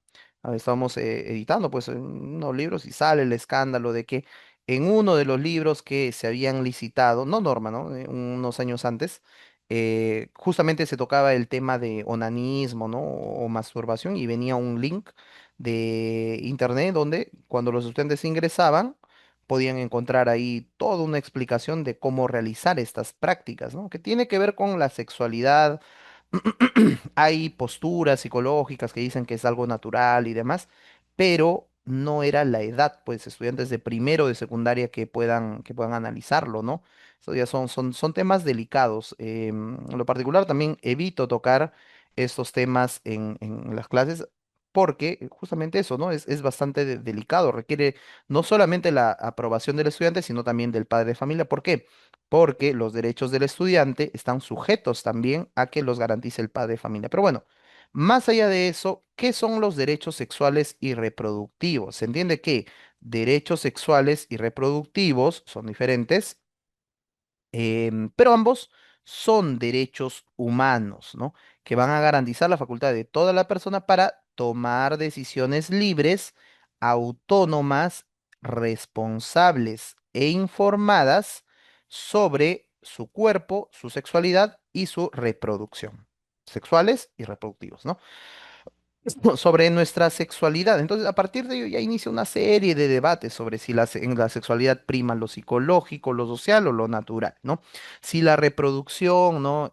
estábamos editando pues unos libros y sale el escándalo de que en uno de los libros que se habían licitado, no Norma, ¿no? Unos años antes, justamente se tocaba el tema de onanismo, ¿no? O masturbación y venía un link de internet donde cuando los estudiantes ingresaban, podían encontrar ahí toda una explicación de cómo realizar estas prácticas, ¿no? Que tiene que ver con la sexualidad. Hay posturas psicológicas que dicen que es algo natural y demás, pero no era la edad, pues estudiantes de primero de secundaria que puedan analizarlo, ¿no? Eso ya son temas delicados. En lo particular también evito tocar estos temas en las clases porque justamente eso, ¿no? Es bastante delicado, requiere no solamente la aprobación del estudiante, sino también del padre de familia. ¿Por qué? Porque los derechos del estudiante están sujetos también a que los garantice el padre de familia. Pero bueno, más allá de eso, ¿qué son los derechos sexuales y reproductivos? Se entiende que derechos sexuales y reproductivos son diferentes, pero ambos son derechos humanos, ¿no? Que van a garantizar la facultad de toda la persona para tomar decisiones libres, autónomas, responsables e informadas sobre su cuerpo, su sexualidad y su reproducción, sexuales y reproductivos, ¿no? Sobre nuestra sexualidad. Entonces, a partir de ello ya inicia una serie de debates sobre si en la sexualidad prima lo psicológico, lo social o lo natural, ¿no? Si la reproducción, ¿no?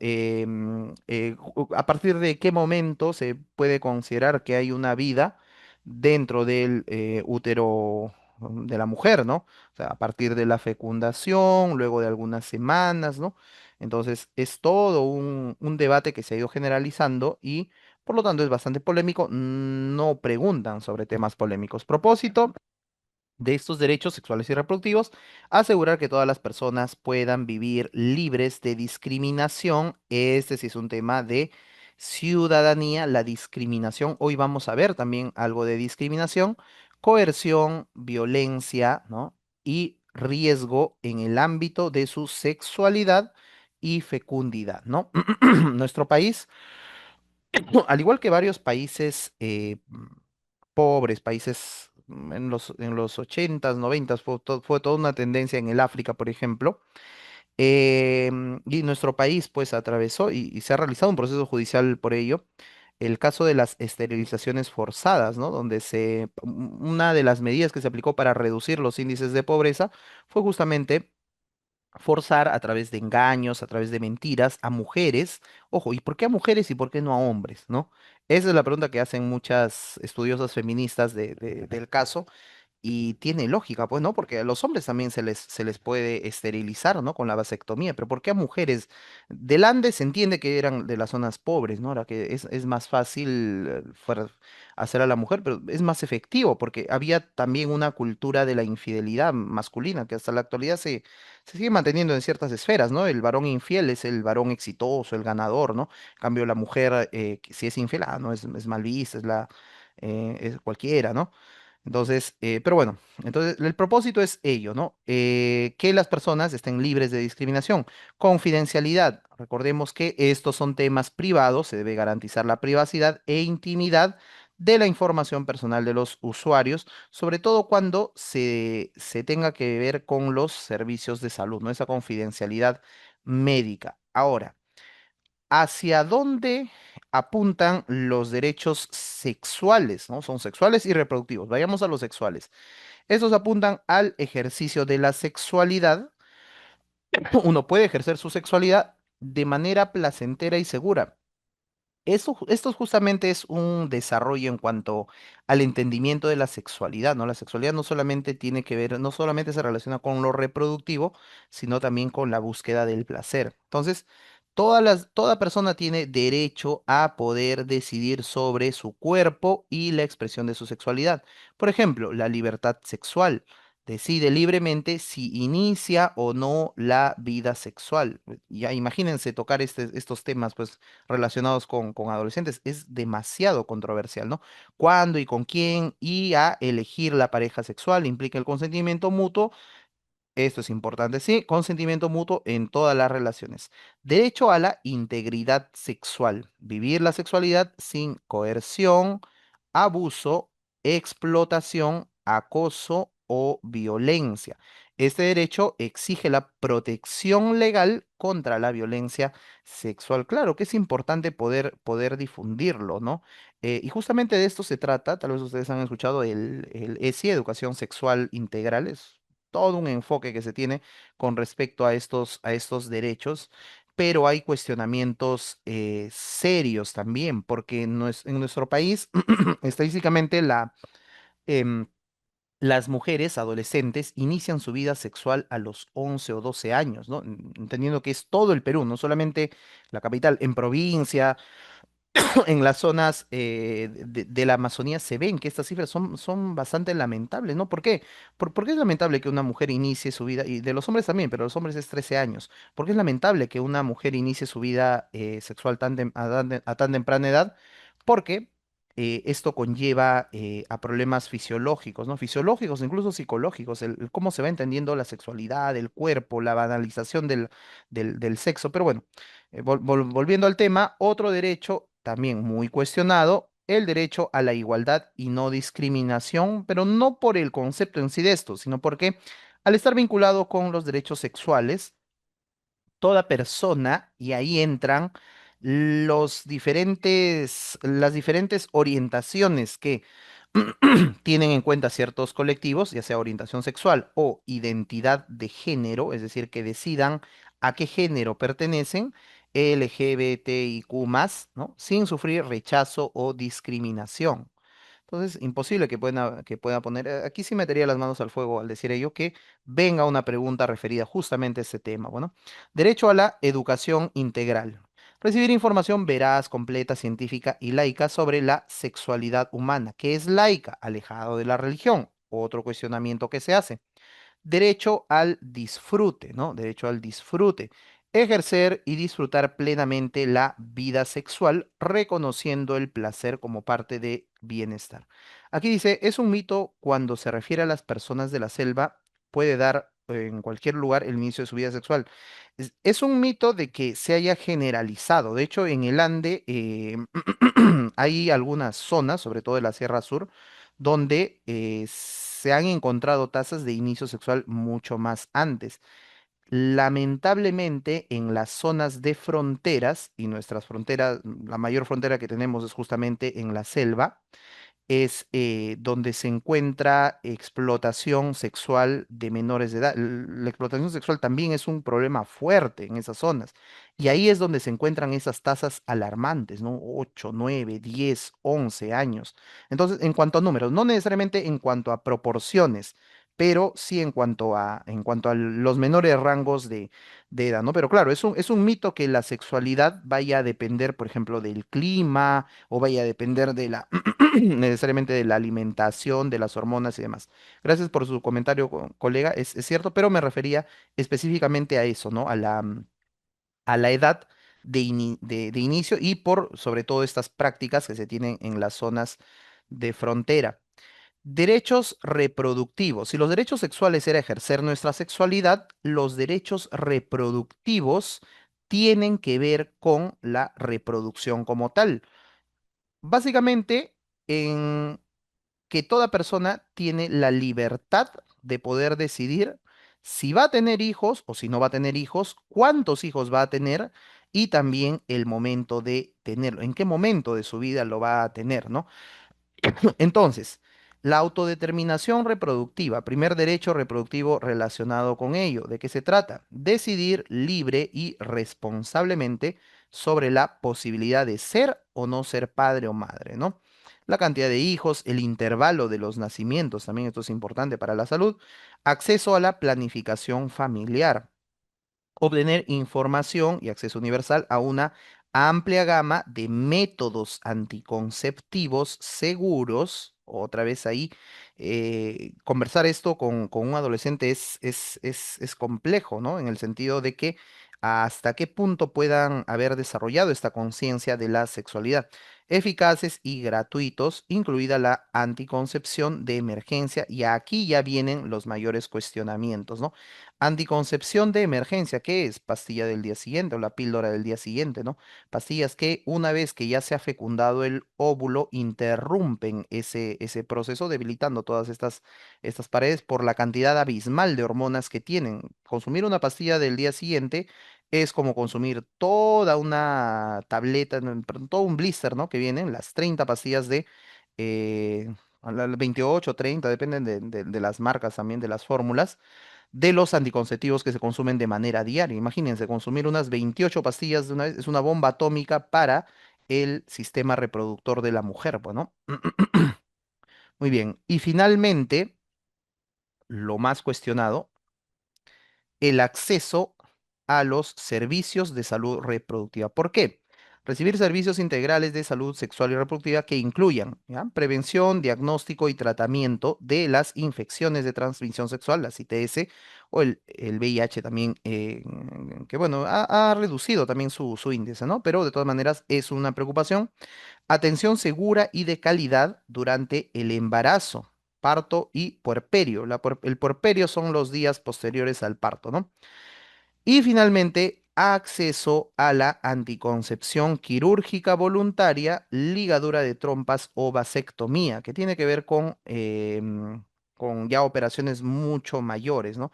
A partir de qué momento se puede considerar que hay una vida dentro del útero de la mujer, ¿no? O sea, a partir de la fecundación, luego de algunas semanas, ¿no? Entonces, es todo un debate que se ha ido generalizando y por lo tanto, es bastante polémico. No preguntan sobre temas polémicos. Propósito de estos derechos sexuales y reproductivos, asegurar que todas las personas puedan vivir libres de discriminación. Este sí es un tema de ciudadanía, la discriminación. Hoy vamos a ver también algo de discriminación, coerción, violencia, ¿no? Y riesgo en el ámbito de su sexualidad y fecundidad, ¿no? Nuestro país al igual que varios países pobres, países en los 80s, 90s, fue toda una tendencia en el África, por ejemplo, y nuestro país pues atravesó y se ha realizado un proceso judicial por ello. El caso de las esterilizaciones forzadas, ¿no? Donde una de las medidas que se aplicó para reducir los índices de pobreza fue justamente forzar a través de engaños, a través de mentiras a mujeres. Ojo, ¿y por qué a mujeres y por qué no a hombres, no? Esa es la pregunta que hacen muchas estudiosas feministas del caso. Y tiene lógica, pues, ¿no? Porque a los hombres también se les puede esterilizar, ¿no? Con la vasectomía. Pero ¿por qué a mujeres? Del Andes se entiende que eran de las zonas pobres, ¿no? Ahora que es más fácil hacer a la mujer, pero es más efectivo, porque había también una cultura de la infidelidad masculina, que hasta la actualidad se sigue manteniendo en ciertas esferas, ¿no? El varón infiel es el varón exitoso, el ganador, ¿no? En cambio, la mujer, que si es infiel, no, es mal vista, es cualquiera, ¿no? Entonces, pero bueno, entonces el propósito es ello, ¿no? Que las personas estén libres de discriminación. Confidencialidad. Recordemos que estos son temas privados, se debe garantizar la privacidad e intimidad de la información personal de los usuarios, sobre todo cuando se tenga que ver con los servicios de salud, ¿no? Esa confidencialidad médica. Ahora, ¿hacia dónde apuntan los derechos sexuales, ¿no? Son sexuales y reproductivos. Vayamos a los sexuales. Estos apuntan al ejercicio de la sexualidad. Uno puede ejercer su sexualidad de manera placentera y segura. Esto justamente es un desarrollo en cuanto al entendimiento de la sexualidad, ¿no? La sexualidad no solamente tiene que ver, no solamente se relaciona con lo reproductivo, sino también con la búsqueda del placer. Entonces, toda persona tiene derecho a poder decidir sobre su cuerpo y la expresión de su sexualidad. Por ejemplo, la libertad sexual. Decide libremente si inicia o no la vida sexual. Ya imagínense tocar estos temas, pues relacionados con adolescentes es demasiado controversial, ¿no? ¿Cuándo y con quién? Y a elegir la pareja sexual implica el consentimiento mutuo. Esto es importante, sí, consentimiento mutuo en todas las relaciones. Derecho a la integridad sexual, vivir la sexualidad sin coerción, abuso, explotación, acoso o violencia. Este derecho exige la protección legal contra la violencia sexual. Claro que es importante poder difundirlo, ¿no? Y justamente de esto se trata, tal vez ustedes han escuchado el ESI, Educación Sexual Integral, es todo un enfoque que se tiene con respecto a estos derechos, pero hay cuestionamientos serios también, porque en nuestro país, estadísticamente, em, las mujeres adolescentes inician su vida sexual a los 11 o 12 años, ¿no? Entendiendo que es todo el Perú, no solamente la capital, en provincia, en las zonas de la Amazonía se ven que estas cifras son bastante lamentables, ¿no? ¿Por qué? ¿Por qué es lamentable que una mujer inicie su vida, y de los hombres también, pero los hombres es 13 años? ¿Por qué es lamentable que una mujer inicie su vida sexual a tan temprana edad? Porque esto conlleva a problemas fisiológicos, ¿no? Fisiológicos, incluso psicológicos, el cómo se va entendiendo la sexualidad, el cuerpo, la banalización del sexo. Pero bueno, volviendo al tema, otro derecho también muy cuestionado el derecho a la igualdad y no discriminación, pero no por el concepto en sí de esto, sino porque al estar vinculado con los derechos sexuales, toda persona, y ahí entran las diferentes orientaciones que tienen en cuenta ciertos colectivos, ya sea orientación sexual o identidad de género, es decir, que decidan a qué género pertenecen, LGBTIQ+, ¿no? Sin sufrir rechazo o discriminación. Entonces, imposible que pueda poner, aquí sí metería las manos al fuego al decir ello, que venga una pregunta referida justamente a este tema. Bueno, derecho a la educación integral. Recibir información veraz, completa, científica y laica sobre la sexualidad humana, que es laica, alejado de la religión. Otro cuestionamiento que se hace. Derecho al disfrute, ¿no? Derecho al disfrute. Ejercer y disfrutar plenamente la vida sexual, reconociendo el placer como parte de bienestar. Aquí dice, es un mito cuando se refiere a las personas de la selva, puede dar en cualquier lugar el inicio de su vida sexual. Es un mito de que se haya generalizado. De hecho, en el Ande hay algunas zonas, sobre todo de la Sierra Sur, donde se han encontrado tasas de inicio sexual mucho más antes. Lamentablemente, en las zonas de fronteras, y nuestras fronteras, la mayor frontera que tenemos es justamente en la selva, es donde se encuentra explotación sexual de menores de edad. La explotación sexual también es un problema fuerte en esas zonas. Y ahí es donde se encuentran esas tasas alarmantes, ¿no? 8, 9, 10, 11 años. Entonces, en cuanto a números, no necesariamente en cuanto a proporciones, pero sí en cuanto a los menores rangos de edad, ¿no? Pero claro, es un mito que la sexualidad vaya a depender, por ejemplo, del clima o vaya a depender de la necesariamente de la alimentación, de las hormonas y demás. Gracias por su comentario, colega, es cierto, pero me refería específicamente a eso, ¿no? A la edad de inicio y por sobre todo estas prácticas que se tienen en las zonas de frontera. Derechos reproductivos. Si los derechos sexuales era ejercer nuestra sexualidad, los derechos reproductivos tienen que ver con la reproducción como tal. Básicamente, en que toda persona tiene la libertad de poder decidir si va a tener hijos o si no va a tener hijos, cuántos hijos va a tener y también el momento de tenerlo, en qué momento de su vida lo va a tener, ¿no? Entonces, la autodeterminación reproductiva, primer derecho reproductivo relacionado con ello. ¿De qué se trata? Decidir libre y responsablemente sobre la posibilidad de ser o no ser padre o madre, ¿no? La cantidad de hijos, el intervalo de los nacimientos, también esto es importante para la salud. Acceso a la planificación familiar, obtener información y acceso universal a una amplia gama de métodos anticonceptivos seguros. Otra vez ahí, conversar esto con un adolescente es complejo, ¿no? En el sentido de que hasta qué punto puedan haber desarrollado esta conciencia de la sexualidad. Eficaces y gratuitos, incluida la anticoncepción de emergencia, y aquí ya vienen los mayores cuestionamientos, ¿no? Anticoncepción de emergencia, ¿qué es? Pastilla del día siguiente o la píldora del día siguiente, ¿no? Pastillas que una vez que ya se ha fecundado el óvulo, interrumpen ese proceso, debilitando todas estas paredes por la cantidad abismal de hormonas que tienen. Consumir una pastilla del día siguiente es como consumir toda una tableta, no, perdón, todo un blister, ¿no? Que vienen las 30 pastillas a la 28, 30, dependen de las marcas también, de las fórmulas de los anticonceptivos que se consumen de manera diaria. Imagínense, consumir unas 28 pastillas de una vez es una bomba atómica para el sistema reproductor de la mujer, bueno. Muy bien. Y finalmente, lo más cuestionado, el acceso a los servicios de salud reproductiva. ¿Por qué? Recibir servicios integrales de salud sexual y reproductiva que incluyan, ¿ya?, prevención, diagnóstico y tratamiento de las infecciones de transmisión sexual, las ITS, o el VIH también, que bueno, ha reducido también su índice, ¿no? Pero de todas maneras es una preocupación. Atención segura y de calidad durante el embarazo, parto y puerperio. El puerperio son los días posteriores al parto, ¿no? Y finalmente, acceso a la anticoncepción quirúrgica voluntaria, ligadura de trompas o vasectomía, que tiene que ver con ya operaciones mucho mayores, ¿no?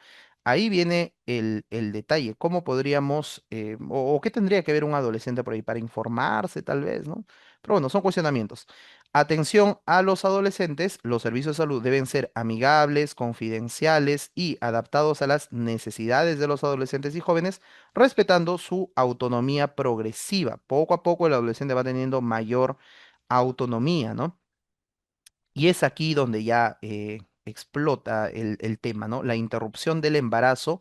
Ahí viene el detalle, cómo podríamos, o qué tendría que ver un adolescente por ahí para informarse, tal vez, ¿no? Pero bueno, son cuestionamientos. Atención a los adolescentes, los servicios de salud deben ser amigables, confidenciales y adaptados a las necesidades de los adolescentes y jóvenes, respetando su autonomía progresiva. Poco a poco el adolescente va teniendo mayor autonomía, ¿no? Y es aquí donde ya explota el tema, ¿no? La interrupción del embarazo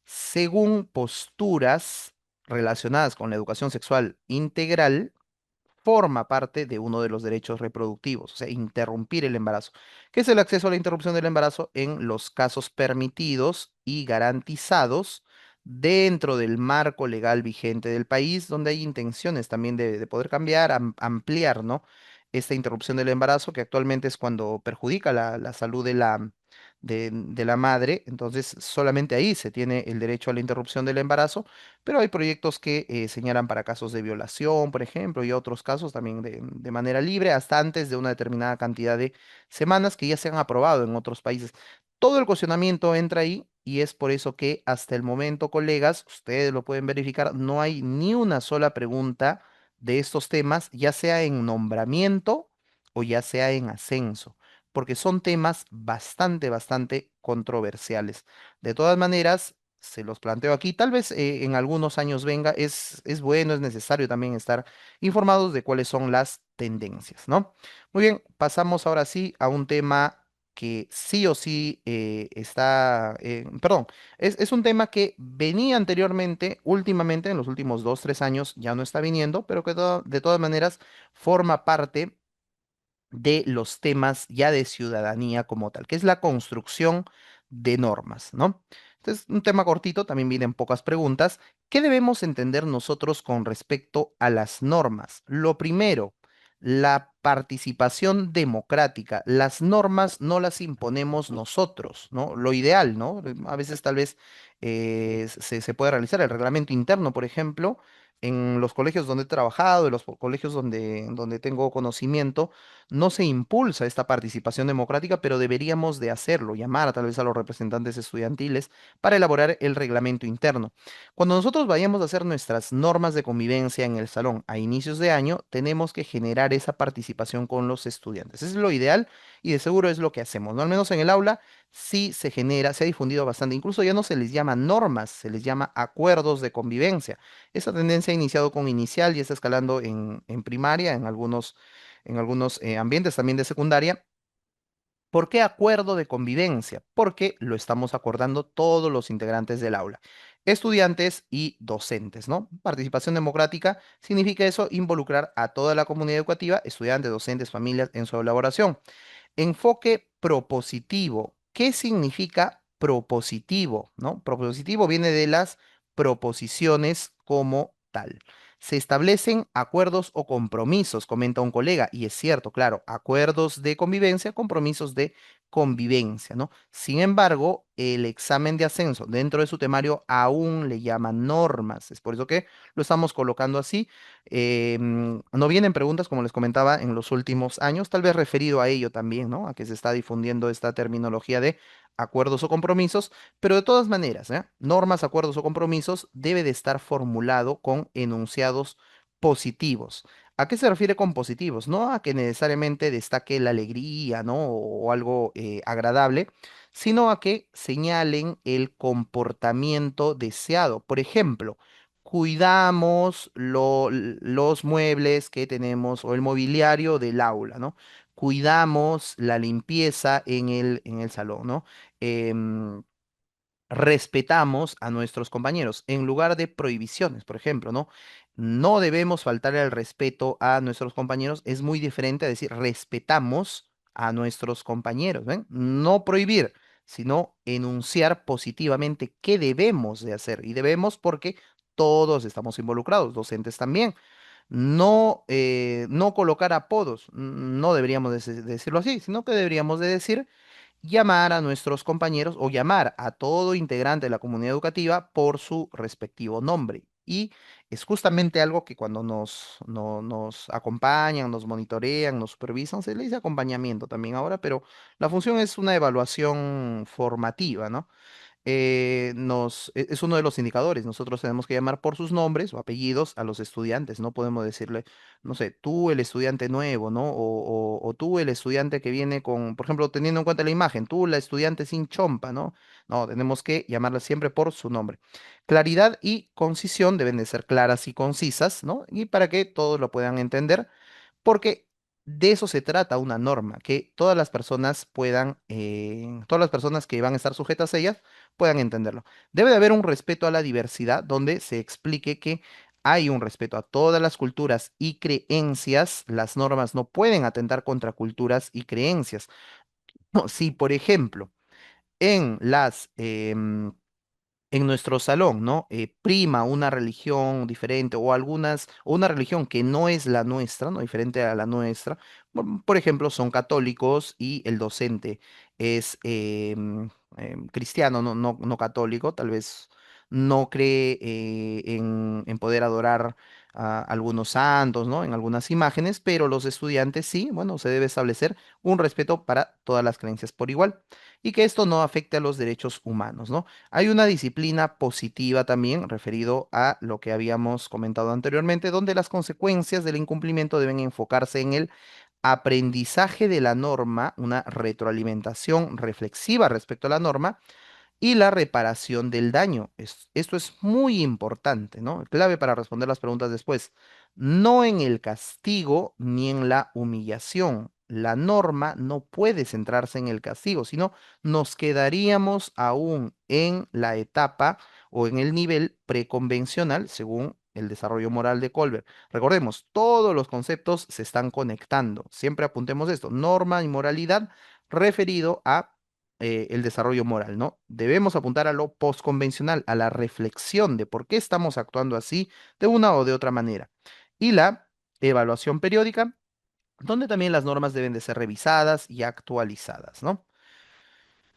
según posturas relacionadas con la educación sexual integral forma parte de uno de los derechos reproductivos, o sea, interrumpir el embarazo, que es el acceso a la interrupción del embarazo en los casos permitidos y garantizados dentro del marco legal vigente del país, donde hay intenciones también de poder cambiar, ampliar, ¿no? Esta interrupción del embarazo, que actualmente es cuando perjudica la salud de la madre, entonces solamente ahí se tiene el derecho a la interrupción del embarazo, pero hay proyectos que señalan para casos de violación, por ejemplo, y otros casos también de manera libre, hasta antes de una determinada cantidad de semanas que ya se han aprobado en otros países. Todo el cuestionamiento entra ahí y es por eso que hasta el momento, colegas, ustedes lo pueden verificar, no hay ni una sola pregunta de estos temas, ya sea en nombramiento o ya sea en ascenso, porque son temas bastante, bastante controversiales. De todas maneras, se los planteo aquí. Tal vez en algunos años venga, es bueno, es necesario también estar informados de cuáles son las tendencias, ¿no? Muy bien, pasamos ahora sí a un tema que sí o sí perdón, es un tema que venía anteriormente, últimamente, en los últimos 2, 3 años ya no está viniendo, pero que de todas maneras forma parte de los temas ya de ciudadanía como tal, que es la construcción de normas, ¿no? Entonces, un tema cortito, también vienen pocas preguntas. ¿Qué debemos entender nosotros con respecto a las normas? Lo primero, la participación democrática. Las normas no las imponemos nosotros, ¿no? Lo ideal, ¿no? A veces tal vez se puede realizar el reglamento interno, por ejemplo, en los colegios donde he trabajado, en los colegios donde tengo conocimiento no se impulsa esta participación democrática, pero deberíamos de hacerlo, llamar tal vez a los representantes estudiantiles para elaborar el reglamento interno. Cuando nosotros vayamos a hacer nuestras normas de convivencia en el salón a inicios de año, tenemos que generar esa participación con los estudiantes. Es lo ideal y de seguro es lo que hacemos, ¿no? Al menos en el aula sí se genera, se ha difundido bastante. Incluso ya no se les llama normas, se les llama acuerdos de convivencia. Esa tendencia ha iniciado con inicial y está escalando en primaria, en algunos ambientes también de secundaria. ¿Por qué acuerdo de convivencia? Porque lo estamos acordando todos los integrantes del aula, estudiantes y docentes, ¿no? Participación democrática significa eso, involucrar a toda la comunidad educativa, estudiantes, docentes, familias en su elaboración. Enfoque propositivo. ¿Qué significa propositivo? ¿No? Propositivo viene de las proposiciones como tal. Se establecen acuerdos o compromisos, comenta un colega, y es cierto, claro, acuerdos de convivencia, compromisos de convivencia, ¿no? Sin embargo, el examen de ascenso dentro de su temario aún le llama normas. Es por eso que lo estamos colocando así. No vienen preguntas, como les comentaba, en los últimos años, tal vez referido a ello también, ¿no? A que se está difundiendo esta terminología de acuerdos o compromisos, pero de todas maneras, normas, acuerdos o compromisos debe de estar formulado con enunciados positivos. ¿A qué se refiere con positivos? No a que necesariamente destaque la alegría, ¿no? O algo agradable, sino a que señalen el comportamiento deseado. Por ejemplo, cuidamos los muebles que tenemos o el mobiliario del aula, ¿no? Cuidamos la limpieza en el salón, ¿no? Em, respetamos a nuestros compañeros en lugar de prohibiciones, por ejemplo, ¿no? No debemos faltar el respeto a nuestros compañeros. Es muy diferente a decir respetamos a nuestros compañeros, ¿ven? No prohibir, sino enunciar positivamente qué debemos de hacer. Y debemos porque todos estamos involucrados, docentes también. No colocar apodos, no deberíamos decirlo así, sino que deberíamos de decir llamar a nuestros compañeros o llamar a todo integrante de la comunidad educativa por su respectivo nombre. y es justamente algo que cuando nos acompañan, nos monitorean, nos supervisan, se le dice acompañamiento también ahora, pero la función es una evaluación formativa, ¿no? Es uno de los indicadores. Nosotros tenemos que llamar por sus nombres o apellidos a los estudiantes. No podemos decirle, no sé, tú el estudiante nuevo, ¿no? O tú el estudiante que viene con, por ejemplo, teniendo en cuenta la imagen, tú la estudiante sin chompa, ¿no? No, tenemos que llamarla siempre por su nombre. Claridad y concisión deben de ser claras y concisas, ¿no? Y para que todos lo puedan entender porque de eso se trata una norma, que todas las personas puedan, todas las personas que van a estar sujetas a ellas puedan entenderlo. Debe de haber un respeto a la diversidad donde se explique que hay un respeto a todas las culturas y creencias. Las normas no pueden atentar contra culturas y creencias. No, si, por ejemplo, en en nuestro salón, ¿no? Prima una religión diferente o o una religión que no es la nuestra, ¿no? Diferente a la nuestra. Por ejemplo, son católicos y el docente es cristiano, no católico, tal vez no cree en poder adorar a algunos santos, ¿no? En algunas imágenes, pero los estudiantes sí, bueno, se debe establecer un respeto para todas las creencias por igual y que esto no afecte a los derechos humanos, ¿no? Hay una disciplina positiva también, referido a lo que habíamos comentado anteriormente, donde las consecuencias del incumplimiento deben enfocarse en el aprendizaje de la norma, una retroalimentación reflexiva respecto a la norma y la reparación del daño. Esto es muy importante, ¿no? Clave para responder las preguntas después. No en el castigo ni en la humillación. La norma no puede centrarse en el castigo, sino nos quedaríamos aún en la etapa o en el nivel preconvencional, según el desarrollo moral de Colbert. Recordemos, todos los conceptos se están conectando. Siempre apuntemos esto, norma y moralidad referido a el desarrollo moral, ¿no? Debemos apuntar a lo postconvencional, a la reflexión de por qué estamos actuando así de una o de otra manera. Y la evaluación periódica, donde también las normas deben de ser revisadas y actualizadas, ¿no?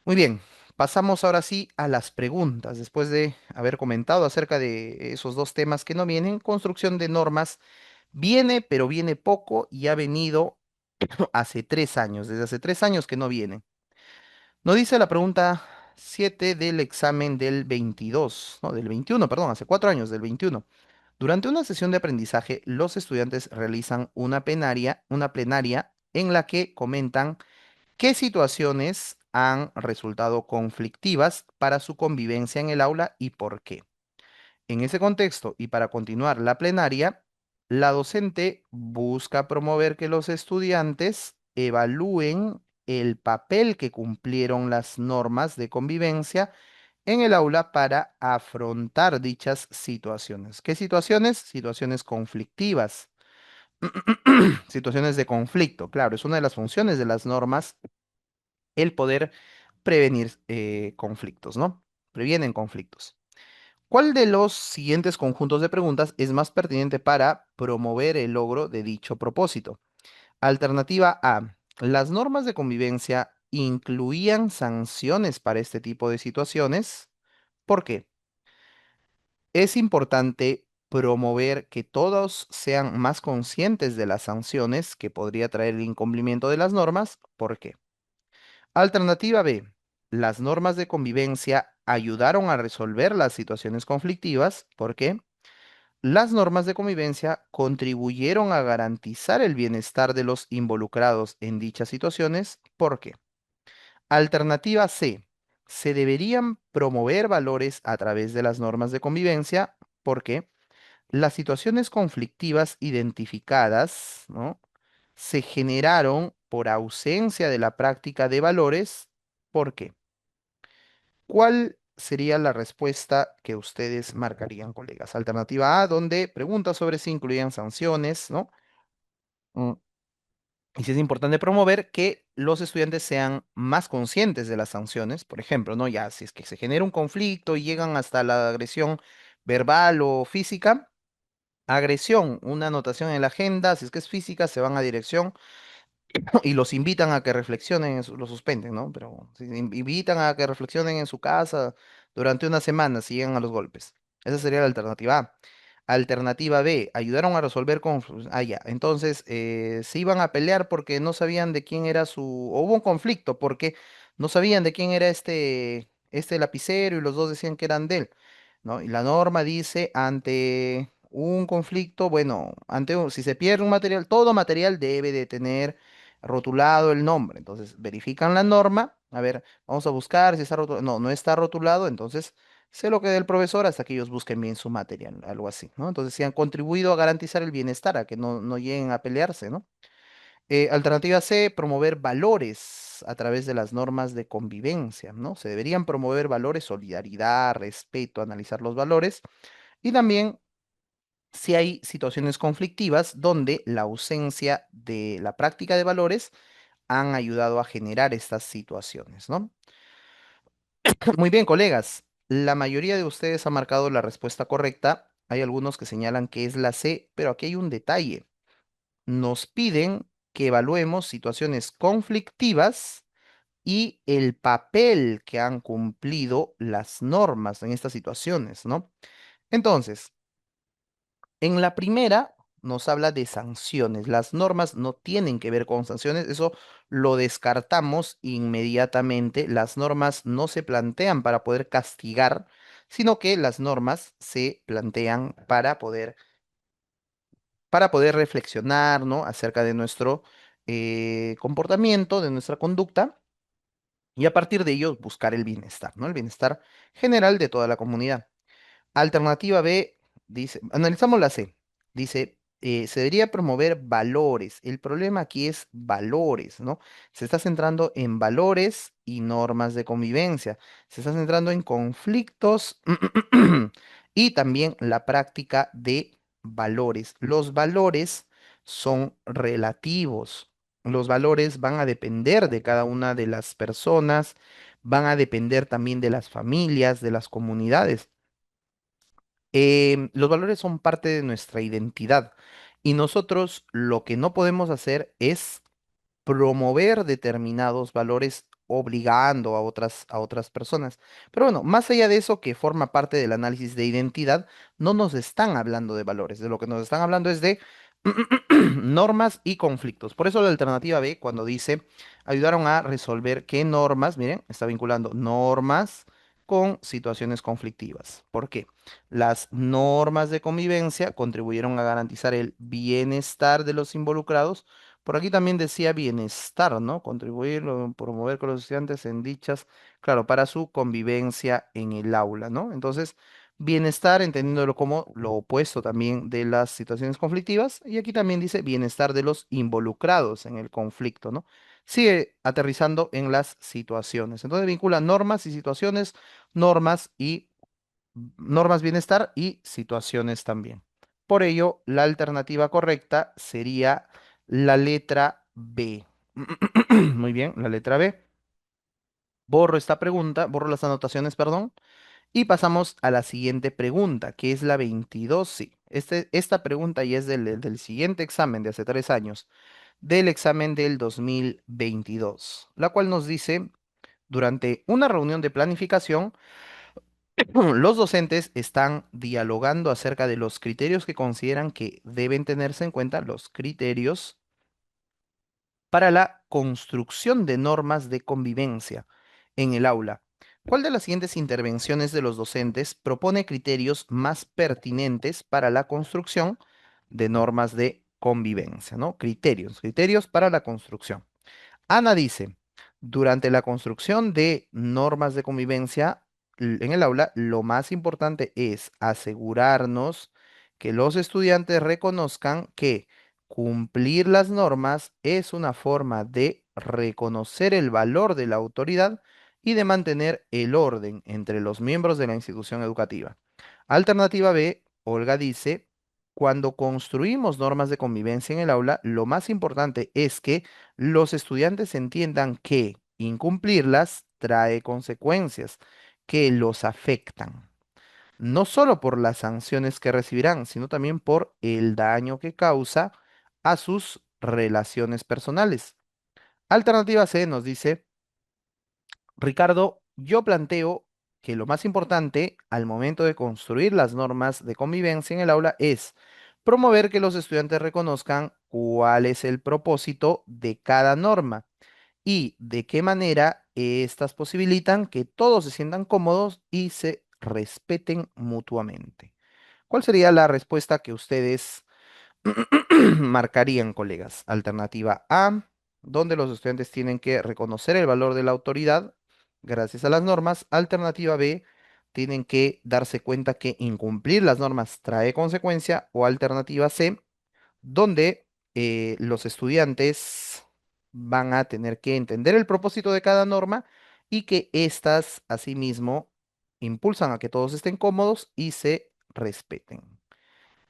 Muy bien, pasamos ahora sí a las preguntas. Después de haber comentado acerca de esos dos temas que no vienen, construcción de normas viene, pero viene poco y ha venido hace 3 años, desde hace 3 años que no viene. Nos dice la pregunta 7 del examen del 22, no, del 21, perdón, hace 4 años, del 21. Durante una sesión de aprendizaje, los estudiantes realizan una plenaria en la que comentan qué situaciones han resultado conflictivas para su convivencia en el aula y por qué. En ese contexto, y para continuar la plenaria, la docente busca promover que los estudiantes evalúen el papel que cumplieron las normas de convivencia en el aula para afrontar dichas situaciones. ¿Qué situaciones? Situaciones conflictivas, situaciones de conflicto. Claro, es una de las funciones de las normas el poder prevenir conflictos, ¿no? Previenen conflictos. ¿Cuál de los siguientes conjuntos de preguntas es más pertinente para promover el logro de dicho propósito? Alternativa A. ¿Las normas de convivencia incluían sanciones para este tipo de situaciones? ¿Por qué? Es importante promover que todos sean más conscientes de las sanciones que podría traer el incumplimiento de las normas. ¿Por qué? Alternativa B. Las normas de convivencia ayudaron a resolver las situaciones conflictivas. ¿Por qué? Las normas de convivencia contribuyeron a garantizar el bienestar de los involucrados en dichas situaciones. ¿Por qué? Alternativa C. Se deberían promover valores a través de las normas de convivencia. ¿Por qué? Las situaciones conflictivas identificadas, ¿no? Se generaron por ausencia de la práctica de valores. ¿Por qué? ¿Cuál sería la respuesta que ustedes marcarían, colegas? Alternativa A, donde pregunta sobre si incluían sanciones, ¿no? Mm, Y si es importante promover que los estudiantes sean más conscientes de las sanciones, por ejemplo, ¿no? Ya, si es que se genera un conflicto y llegan hasta la agresión verbal o física, agresión, una anotación en la agenda, si es que es física, se van a dirección y los invitan a que reflexionen, los suspenden, ¿no? Pero si invitan a que reflexionen en su casa durante una semana, si llegan a los golpes. Esa sería la alternativa A. Alternativa B, ayudaron a resolver conflictos. Ah, ya. Entonces, se iban a pelear porque no sabían de quién era su... o hubo un conflicto porque no sabían de quién era este lapicero y los dos decían que eran de él, ¿no? Y la norma dice, ante un conflicto, bueno, si se pierde un material, todo material debe de tener rotulado el nombre. Entonces, verifican la norma. A ver, vamos a buscar si está rotulado. No, no está rotulado, entonces sé lo que dé el profesor hasta que ellos busquen bien su material, algo así, ¿no? Entonces, si han contribuido a garantizar el bienestar, a que no lleguen a pelearse, ¿no? Alternativa C, promover valores a través de las normas de convivencia, ¿no? Se deberían promover valores, solidaridad, respeto, analizar los valores y también si hay situaciones conflictivas donde la ausencia de la práctica de valores han ayudado a generar estas situaciones, ¿no? Muy bien, colegas. La mayoría de ustedes ha marcado la respuesta correcta. Hay algunos que señalan que es la C, pero aquí hay un detalle. Nos piden que evaluemos situaciones conflictivas y el papel que han cumplido las normas en estas situaciones, ¿no? Entonces, en la primera nos habla de sanciones. Las normas no tienen que ver con sanciones, eso lo descartamos inmediatamente. Las normas no se plantean para poder castigar, sino que las normas se plantean para poder reflexionar, ¿no? Acerca de nuestro comportamiento, de nuestra conducta, y a partir de ello buscar el bienestar, ¿no? El bienestar general de toda la comunidad. Alternativa B, dice, analizamos la C. Dice, se debería promover valores. El problema aquí es valores, ¿no? Se está centrando en valores y normas de convivencia. Se está centrando en conflictos y también la práctica de valores. Los valores son relativos. Los valores van a depender de cada una de las personas, van a depender también de las familias, de las comunidades. Los valores son parte de nuestra identidad y nosotros lo que no podemos hacer es promover determinados valores obligando a otras personas. Pero bueno, más allá de eso que forma parte del análisis de identidad, no nos están hablando de valores, de lo que nos están hablando es de normas y conflictos. Por eso la alternativa B, cuando dice, ayudaron a resolver qué normas, miren, está vinculando normas con situaciones conflictivas. ¿Por qué? Las normas de convivencia contribuyeron a garantizar el bienestar de los involucrados. Por aquí también decía bienestar, ¿no? Contribuir o promover con los estudiantes en dichas, claro, para su convivencia en el aula, ¿no? Entonces, bienestar, entendiéndolo como lo opuesto también de las situaciones conflictivas. Y aquí también dice bienestar de los involucrados en el conflicto, ¿no? Sigue aterrizando en las situaciones. Entonces, vincula normas y situaciones, normas y normas bienestar y situaciones también. Por ello, la alternativa correcta sería la letra B. Muy bien, la letra B. Borro esta pregunta, borro las anotaciones, perdón, y pasamos a la siguiente pregunta, que es la 22. Sí, esta pregunta ya es del siguiente examen de hace 3 años, del examen del 2022, la cual nos dice, durante una reunión de planificación, los docentes están dialogando acerca de los criterios que consideran que deben tenerse en cuenta, los criterios para la construcción de normas de convivencia en el aula. ¿Cuál de las siguientes intervenciones de los docentes propone criterios más pertinentes para la construcción de normas de convivencia, ¿no? Criterios para la construcción. Ana dice, durante la construcción de normas de convivencia en el aula, lo más importante es asegurarnos que los estudiantes reconozcan que cumplir las normas es una forma de reconocer el valor de la autoridad y de mantener el orden entre los miembros de la institución educativa. Alternativa B, Olga dice, cuando construimos normas de convivencia en el aula, lo más importante es que los estudiantes entiendan que incumplirlas trae consecuencias que los afectan, no solo por las sanciones que recibirán, sino también por el daño que causa a sus relaciones personales. Alternativa C nos dice, Ricardo, yo planteo que lo más importante al momento de construir las normas de convivencia en el aula es promover que los estudiantes reconozcan cuál es el propósito de cada norma y de qué manera estas posibilitan que todos se sientan cómodos y se respeten mutuamente. ¿Cuál sería la respuesta que ustedes marcarían, colegas? Alternativa A, donde los estudiantes tienen que reconocer el valor de la autoridad gracias a las normas. Alternativa B, tienen que darse cuenta que incumplir las normas trae consecuencia. O alternativa C, donde los estudiantes van a tener que entender el propósito de cada norma y que éstas, asimismo, impulsan a que todos estén cómodos y se respeten.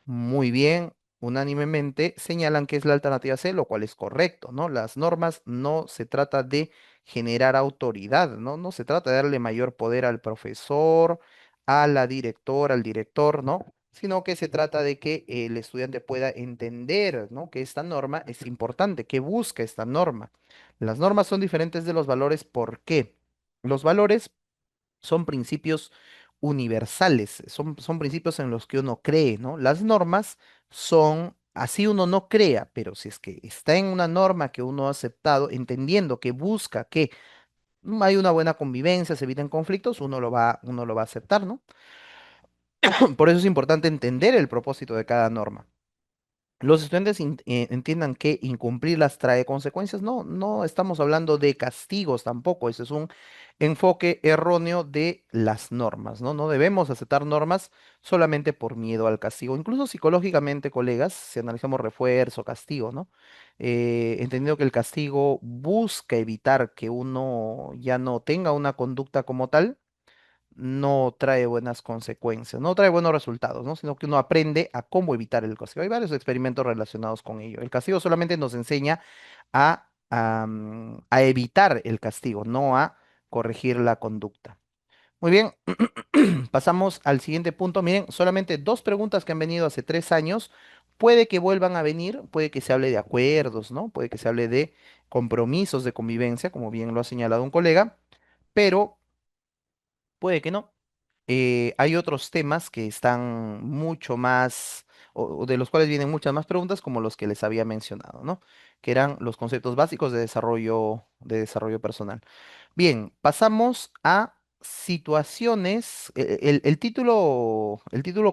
Muy bien, unánimemente señalan que es la alternativa C, lo cual es correcto, ¿no? Las normas no se trata de generar autoridad, ¿no? No se trata de darle mayor poder al profesor, a la directora, al director, ¿no? Sino que se trata de que el estudiante pueda entender, ¿no? Que esta norma es importante, que busca esta norma. Las normas son diferentes de los valores, ¿por qué? Los valores son principios universales, son principios en los que uno cree, ¿no? Las normas son, así uno no crea, pero si es que está en una norma que uno ha aceptado, entendiendo que busca que hay una buena convivencia, se eviten conflictos, uno lo va a aceptar, ¿no? Por eso es importante entender el propósito de cada norma. Los estudiantes entiendan que incumplirlas trae consecuencias. No, no estamos hablando de castigos tampoco. Ese es un enfoque erróneo de las normas, ¿no? No debemos aceptar normas solamente por miedo al castigo. Incluso psicológicamente, colegas, si analizamos refuerzo, castigo, ¿no? Entendiendo que el castigo busca evitar que uno ya no tenga una conducta como tal, no trae buenas consecuencias, no trae buenos resultados, ¿no? Sino que uno aprende a cómo evitar el castigo. Hay varios experimentos relacionados con ello. El castigo solamente nos enseña a evitar el castigo, no a corregir la conducta. Muy bien, pasamos al siguiente punto. Miren, solamente dos preguntas que han venido hace 3 años. Puede que vuelvan a venir, puede que se hable de acuerdos, ¿no? Puede que se hable de compromisos de convivencia, como bien lo ha señalado un colega, pero puede que no. Hay otros temas que están mucho más, o de los cuales vienen muchas más preguntas, como los que les había mencionado, ¿no? Que eran los conceptos básicos de desarrollo personal. Bien, pasamos a situaciones. El título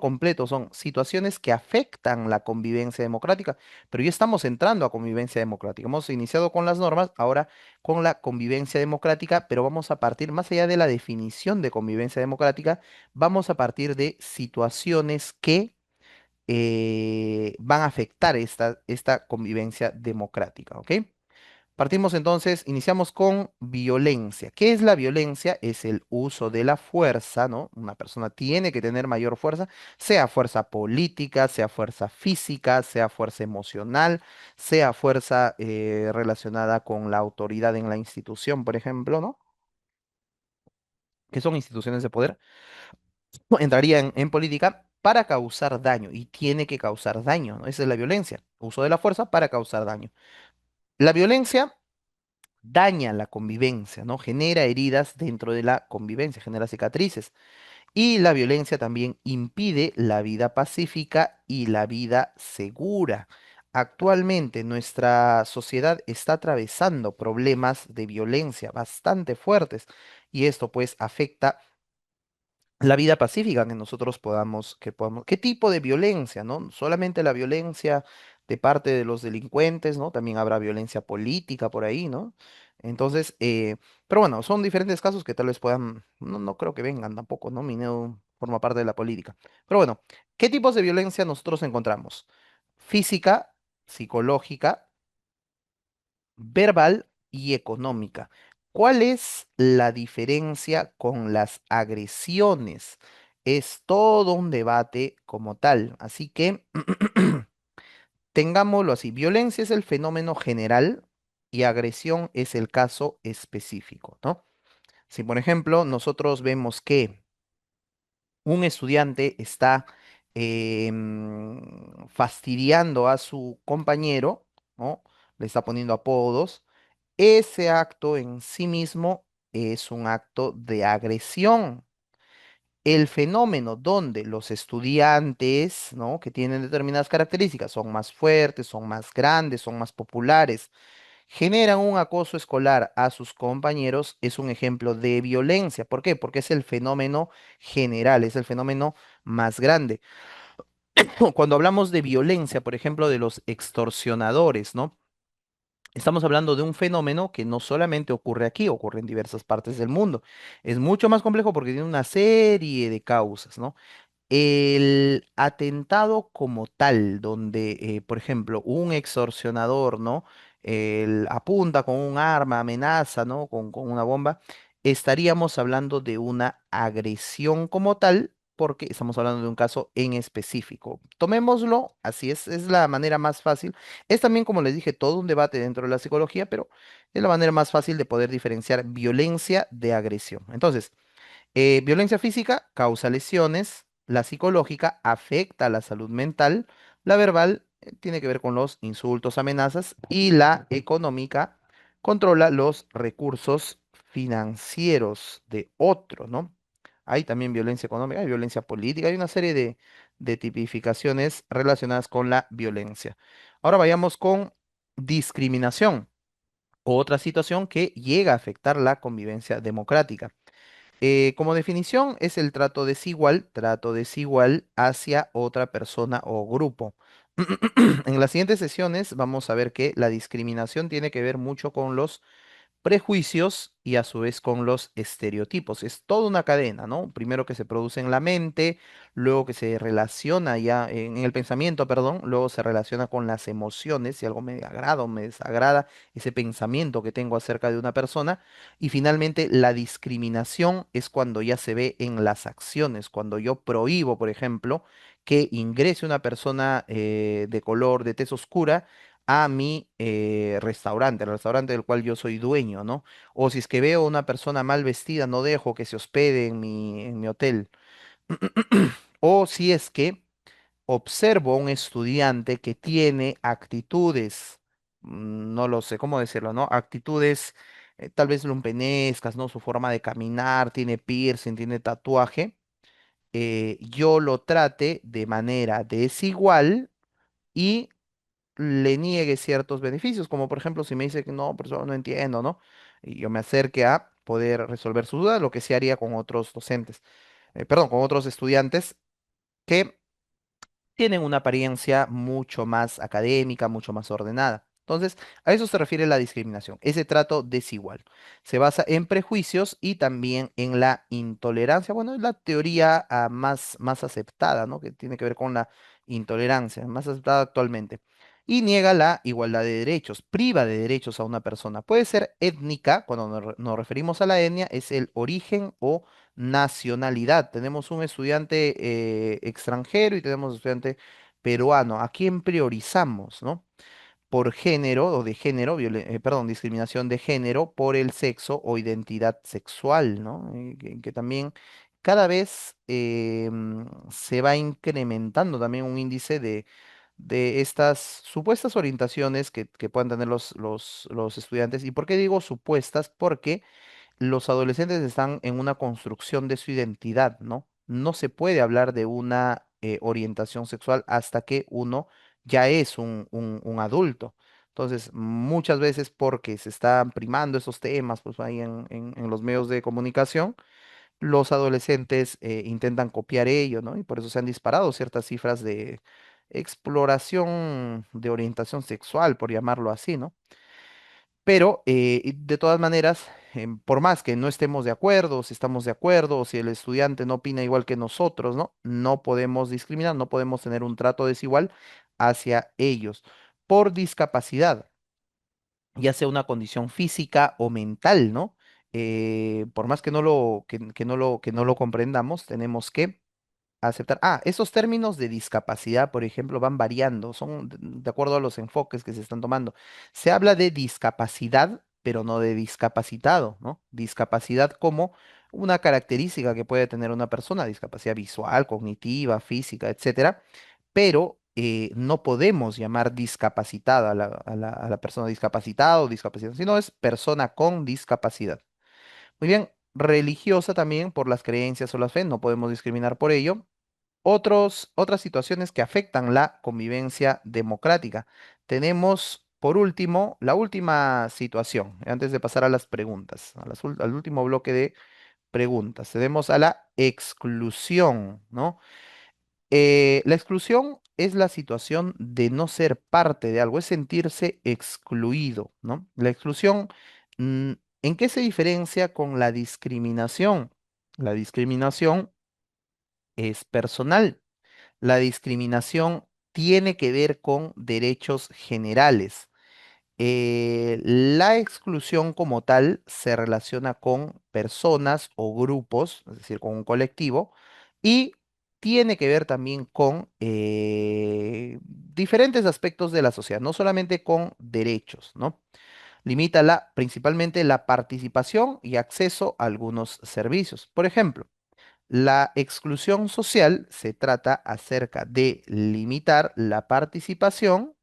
completo son situaciones que afectan la convivencia democrática, pero ya estamos entrando a convivencia democrática. Hemos iniciado con las normas, ahora con la convivencia democrática, pero vamos a partir más allá de la definición de convivencia democrática, vamos a partir de situaciones que van a afectar esta convivencia democrática, ¿ok? Partimos entonces, iniciamos con violencia. ¿Qué es la violencia? Es el uso de la fuerza, ¿no? Una persona tiene que tener mayor fuerza, sea fuerza política, sea fuerza física, sea fuerza emocional, sea fuerza relacionada con la autoridad en la institución, por ejemplo, ¿no? Que son instituciones de poder, entraría en política para causar daño y tiene que causar daño, ¿no? Esa es la violencia, uso de la fuerza para causar daño. La violencia daña la convivencia, ¿no? Genera heridas dentro de la convivencia, genera cicatrices. Y la violencia también impide la vida pacífica y la vida segura. Actualmente nuestra sociedad está atravesando problemas de violencia bastante fuertes y esto pues afecta la vida pacífica que nosotros podamos, ¿qué tipo de violencia, no? Solamente la violencia de parte de los delincuentes, ¿no? También habrá violencia política por ahí, ¿no? Entonces, pero bueno, son diferentes casos que tal vez puedan, no, no creo que vengan tampoco, ¿no? Mineo forma parte de la política. Pero bueno, ¿qué tipos de violencia nosotros encontramos? Física, psicológica, verbal y económica. ¿Cuál es la diferencia con las agresiones? Es todo un debate como tal. Así que tengámoslo así. Violencia es el fenómeno general y agresión es el caso específico, ¿no? Si, por ejemplo, nosotros vemos que un estudiante está fastidiando a su compañero, ¿no? Le está poniendo apodos. Ese acto en sí mismo es un acto de agresión. El fenómeno donde los estudiantes, ¿no? Que tienen determinadas características, son más fuertes, son más grandes, son más populares, generan un acoso escolar a sus compañeros, es un ejemplo de violencia. ¿Por qué? Porque es el fenómeno general, es el fenómeno más grande. Cuando hablamos de violencia, por ejemplo, de los extorsionadores, ¿no? Estamos hablando de un fenómeno que no solamente ocurre aquí, ocurre en diversas partes del mundo. Es mucho más complejo porque tiene una serie de causas, ¿no? El atentado como tal, donde, por ejemplo, un extorsionador, ¿no? Apunta con un arma, amenaza, ¿no? Con una bomba, estaríamos hablando de una agresión como tal, porque estamos hablando de un caso en específico. Tomémoslo, así es la manera más fácil. Es también, como les dije, todo un debate dentro de la psicología, pero es la manera más fácil de poder diferenciar violencia de agresión. Entonces, violencia física causa lesiones, la psicológica afecta a la salud mental, la verbal tiene que ver con los insultos, amenazas y la económica controla los recursos financieros de otro, ¿no? Hay también violencia económica, hay violencia política, hay una serie de tipificaciones relacionadas con la violencia. Ahora vayamos con discriminación, otra situación que llega a afectar la convivencia democrática. Como definición, es el trato desigual hacia otra persona o grupo. En las siguientes sesiones vamos a ver que la discriminación tiene que ver mucho con los prejuicios y a su vez con los estereotipos. Es toda una cadena, ¿no? Primero que se produce en la mente, luego que se relaciona ya en el pensamiento, perdón, luego se relaciona con las emociones, si algo me agrada o me desagrada, ese pensamiento que tengo acerca de una persona. Y finalmente la discriminación es cuando ya se ve en las acciones, cuando yo prohíbo, por ejemplo, que ingrese una persona de color, de tez oscura, a mi restaurante, el restaurante del cual yo soy dueño, ¿no? O si es que veo una persona mal vestida, no dejo que se hospede en mi hotel. O si es que observo a un estudiante que tiene actitudes, no lo sé cómo decirlo, ¿no? Actitudes tal vez lumpenescas, ¿no? Su forma de caminar, tiene piercing, tiene tatuaje, yo lo trate de manera desigual y le niegue ciertos beneficios, como por ejemplo si me dice que no, pero no entiendo, ¿no? Y yo me acerque a poder resolver su duda, lo que se haría con otros docentes, perdón, con otros estudiantes que tienen una apariencia mucho más académica, mucho más ordenada. Entonces, a eso se refiere la discriminación, ese trato desigual. Se basa en prejuicios y también en la intolerancia. Bueno, es la teoría más aceptada, ¿no? Que tiene que ver con la intolerancia, más aceptada actualmente. Y niega la igualdad de derechos, priva de derechos a una persona. Puede ser étnica, cuando nos referimos a la etnia, es el origen o nacionalidad. Tenemos un estudiante extranjero y tenemos un estudiante peruano. ¿A quién priorizamos, no? Por género o de género, perdón, discriminación de género por el sexo o identidad sexual, ¿no? Que también cada vez se va incrementando también un índice de estas supuestas orientaciones que puedan tener los estudiantes. ¿Y por qué digo supuestas? Porque los adolescentes están en una construcción de su identidad, ¿no? No se puede hablar de una orientación sexual hasta que uno ya es un adulto. Entonces, muchas veces porque se están primando esos temas, pues ahí en los medios de comunicación, los adolescentes intentan copiar ello, ¿no? Y por eso se han disparado ciertas cifras de exploración de orientación sexual, por llamarlo así, ¿no? Pero y de todas maneras, por más que no estemos de acuerdo, si estamos de acuerdo, o si el estudiante no opina igual que nosotros, ¿no? No podemos discriminar, no podemos tener un trato desigual hacia ellos por discapacidad, ya sea una condición física o mental, ¿no? Por más que que no lo comprendamos, tenemos que aceptar. Ah, esos términos de discapacidad, por ejemplo, van variando, son de acuerdo a los enfoques que se están tomando. Se habla de discapacidad, pero no de discapacitado, ¿no? Discapacidad como una característica que puede tener una persona, discapacidad visual, cognitiva, física, etcétera, pero no podemos llamar discapacitada a la persona discapacitada o discapacitada, sino es persona con discapacidad. Muy bien. religiosa también por las creencias o la fe, no podemos discriminar por ello. Otras situaciones que afectan la convivencia democrática. Tenemos, por último, la última situación, antes de pasar a las preguntas, al último bloque de preguntas. Tenemos a la exclusión, ¿no? La exclusión es la situación de no ser parte de algo, es sentirse excluido, ¿no? La exclusión, mm, ¿en qué se diferencia con la discriminación? La discriminación es personal. La discriminación tiene que ver con derechos generales. La exclusión como tal se relaciona con personas o grupos, es decir, con un colectivo, y tiene que ver también con diferentes aspectos de la sociedad, no solamente con derechos, ¿no? Limita principalmente la participación y acceso a algunos servicios. Por ejemplo, la exclusión social se trata acerca de limitar la participación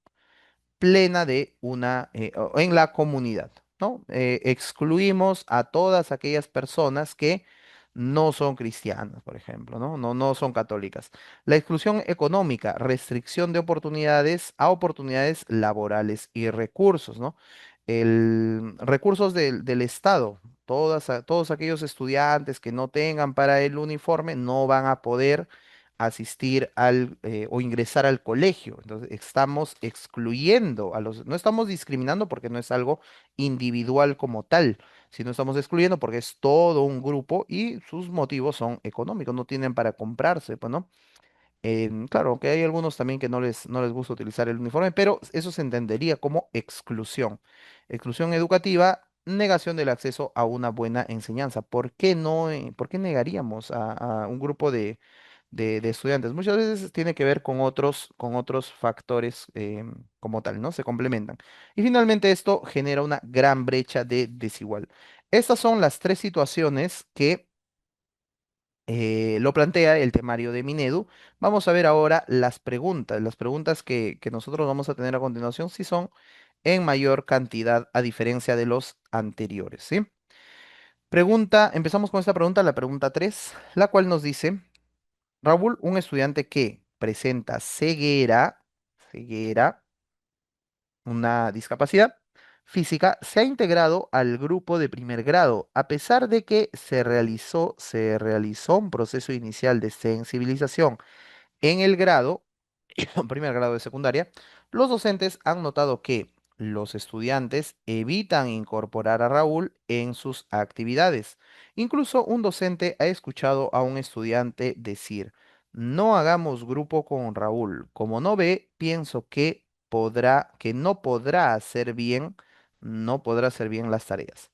plena de en la comunidad, ¿no? Excluimos a todas aquellas personas que no son cristianas, por ejemplo, ¿no? No son católicas. La exclusión económica, restricción de oportunidades a oportunidades laborales y recursos, ¿no? Recursos del Estado. Todos aquellos estudiantes que no tengan para el uniforme no van a poder asistir o ingresar al colegio. Entonces, estamos excluyendo no estamos discriminando porque no es algo individual como tal, sino estamos excluyendo porque es todo un grupo y sus motivos son económicos, no tienen para comprarse, pues, ¿no? Claro, que hay algunos también que no les gusta utilizar el uniforme, pero eso se entendería como exclusión. Exclusión educativa, negación del acceso a una buena enseñanza. ¿Por qué no, por qué negaríamos a un grupo de estudiantes? Muchas veces tiene que ver con otros factores como tal, ¿no? Se complementan. Y finalmente esto genera una gran brecha de desigual. Estas son las tres situaciones que lo plantea el temario de Minedu. Vamos a ver ahora las preguntas. Las preguntas que nosotros vamos a tener a continuación sí son en mayor cantidad a diferencia de los anteriores, ¿sí? Empezamos con esta pregunta, la pregunta 3, la cual nos dice, Raúl, un estudiante que presenta ceguera, una discapacidad física, se ha integrado al grupo de primer grado, a pesar de que se realizó un proceso inicial de sensibilización en el grado, primer grado de secundaria. Los docentes han notado que los estudiantes evitan incorporar a Raúl en sus actividades. Incluso un docente ha escuchado a un estudiante decir, no hagamos grupo con Raúl. Como no ve, pienso que no podrá hacer bien las tareas.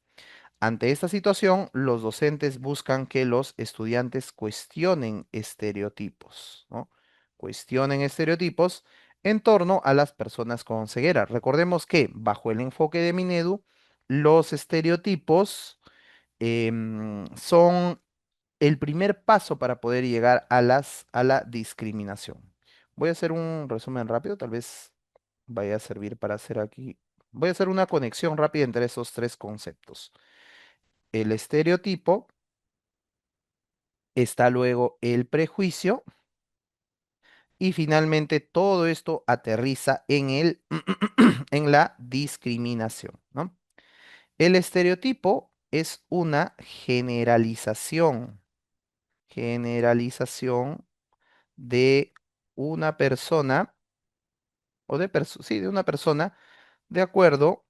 Ante esta situación, los docentes buscan que los estudiantes cuestionen estereotipos, ¿no? Cuestionen estereotipos en torno a las personas con ceguera. Recordemos que bajo el enfoque de Minedu, los estereotipos son el primer paso para poder llegar a la discriminación. Voy a hacer un resumen rápido, tal vez vaya a servir para hacer aquí. Voy a hacer una conexión rápida entre esos tres conceptos. El estereotipo, está luego el prejuicio y finalmente todo esto aterriza en la discriminación, ¿no? El estereotipo es una generalización de una persona sí, de una persona de acuerdo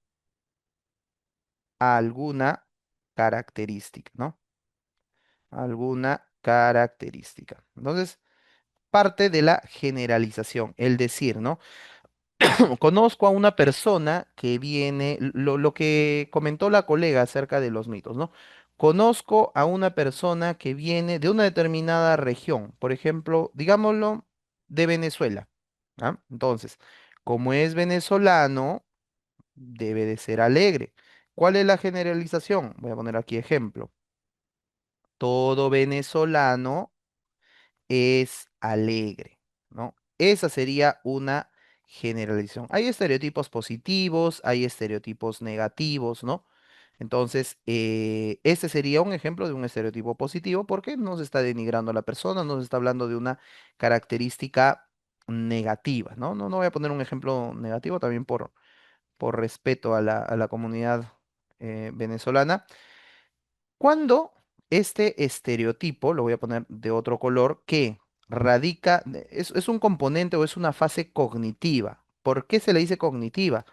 a alguna característica, ¿no? Alguna característica. Entonces, parte de la generalización, el decir, ¿no? Conozco a una persona que viene, lo que comentó la colega acerca de los mitos, ¿no? Conozco a una persona que viene de una determinada región, por ejemplo, digámoslo, de Venezuela, ¿ah? Entonces, como es venezolano, debe de ser alegre. ¿Cuál es la generalización? Voy a poner aquí ejemplo. Todo venezolano es alegre, ¿no? Esa sería una generalización. Hay estereotipos positivos, hay estereotipos negativos, ¿no? Entonces, este sería un ejemplo de un estereotipo positivo porque no se está denigrando a la persona, no se está hablando de una característica negativa, ¿no? No voy a poner un ejemplo negativo también por respeto a la comunidad venezolana. Cuando este estereotipo, lo voy a poner de otro color, que radica, es un componente o es una fase cognitiva. ¿Por qué se le dice cognitiva?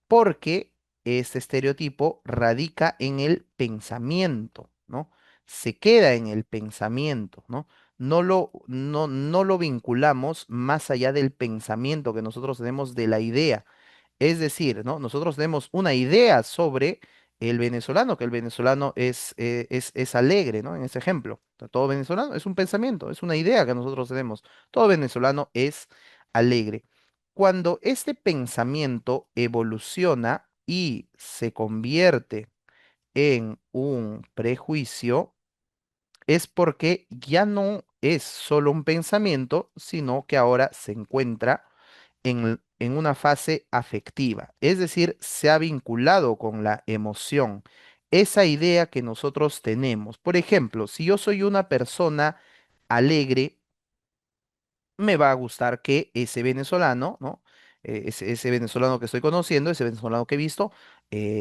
Porque este estereotipo radica en el pensamiento, ¿no? Se queda en el pensamiento, ¿no? No lo vinculamos más allá del pensamiento que nosotros tenemos de la idea. Es decir, ¿no? Nosotros tenemos una idea sobre el venezolano, que el venezolano es alegre, ¿no? En ese ejemplo. O sea, todo venezolano es un pensamiento, es una idea que nosotros tenemos. Todo venezolano es alegre. Cuando este pensamiento evoluciona y se convierte en un prejuicio, es porque ya no es solo un pensamiento, sino que ahora se encuentra en una fase afectiva, es decir, se ha vinculado con la emoción, esa idea que nosotros tenemos. Por ejemplo, si yo soy una persona alegre, me va a gustar que ese venezolano, ¿no? Ese venezolano que estoy conociendo, ese venezolano que he visto,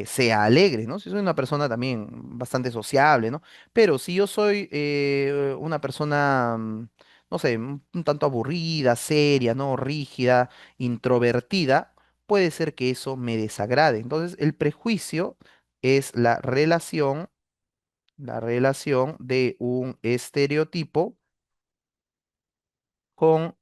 sea alegre, ¿no? Si soy una persona también bastante sociable, ¿no? Pero si yo soy una persona, no sé, un tanto aburrida, seria, ¿no? Rígida, introvertida, puede ser que eso me desagrade. Entonces, el prejuicio es la relación de un estereotipo con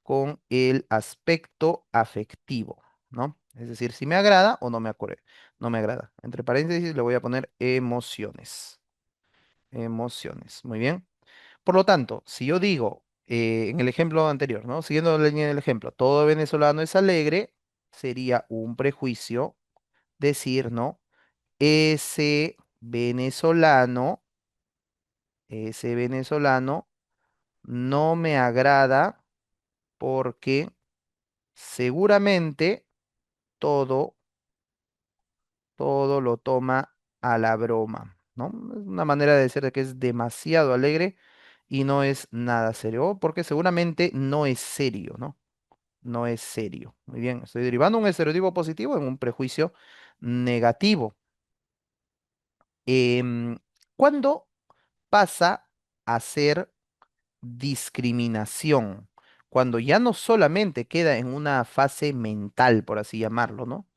con el aspecto afectivo, ¿no? Es decir, si me agrada o no me agrada. Entre paréntesis le voy a poner emociones. Emociones. Muy bien. Por lo tanto, si yo digo, en el ejemplo anterior, ¿no? Siguiendo la línea del ejemplo, todo venezolano es alegre, sería un prejuicio decir, ¿no? Ese venezolano, ese venezolano no me agrada porque seguramente todo, todo lo toma a la broma, ¿no? Es una manera de decir de que es demasiado alegre y no es nada serio, porque seguramente no es serio, ¿no? No es serio. Muy bien, estoy derivando un estereotipo positivo en un prejuicio negativo. ¿Cuándo pasa a ser discriminación? Cuando ya no solamente queda en una fase mental, por así llamarlo, ¿no?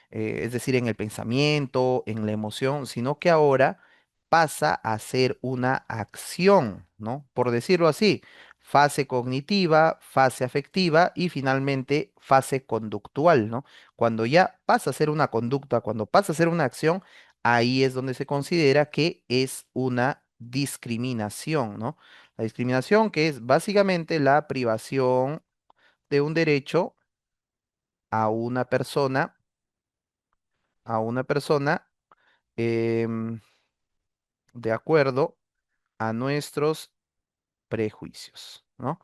Es decir, en el pensamiento, en la emoción, sino que ahora pasa a ser una acción, ¿no? Por decirlo así, fase cognitiva, fase afectiva y finalmente fase conductual, ¿no? Cuando ya pasa a ser una conducta, cuando pasa a ser una acción, ahí es donde se considera que es una discriminación, ¿no? La discriminación que es básicamente la privación de un derecho a a una persona, em, de acuerdo a nuestros prejuicios, ¿no?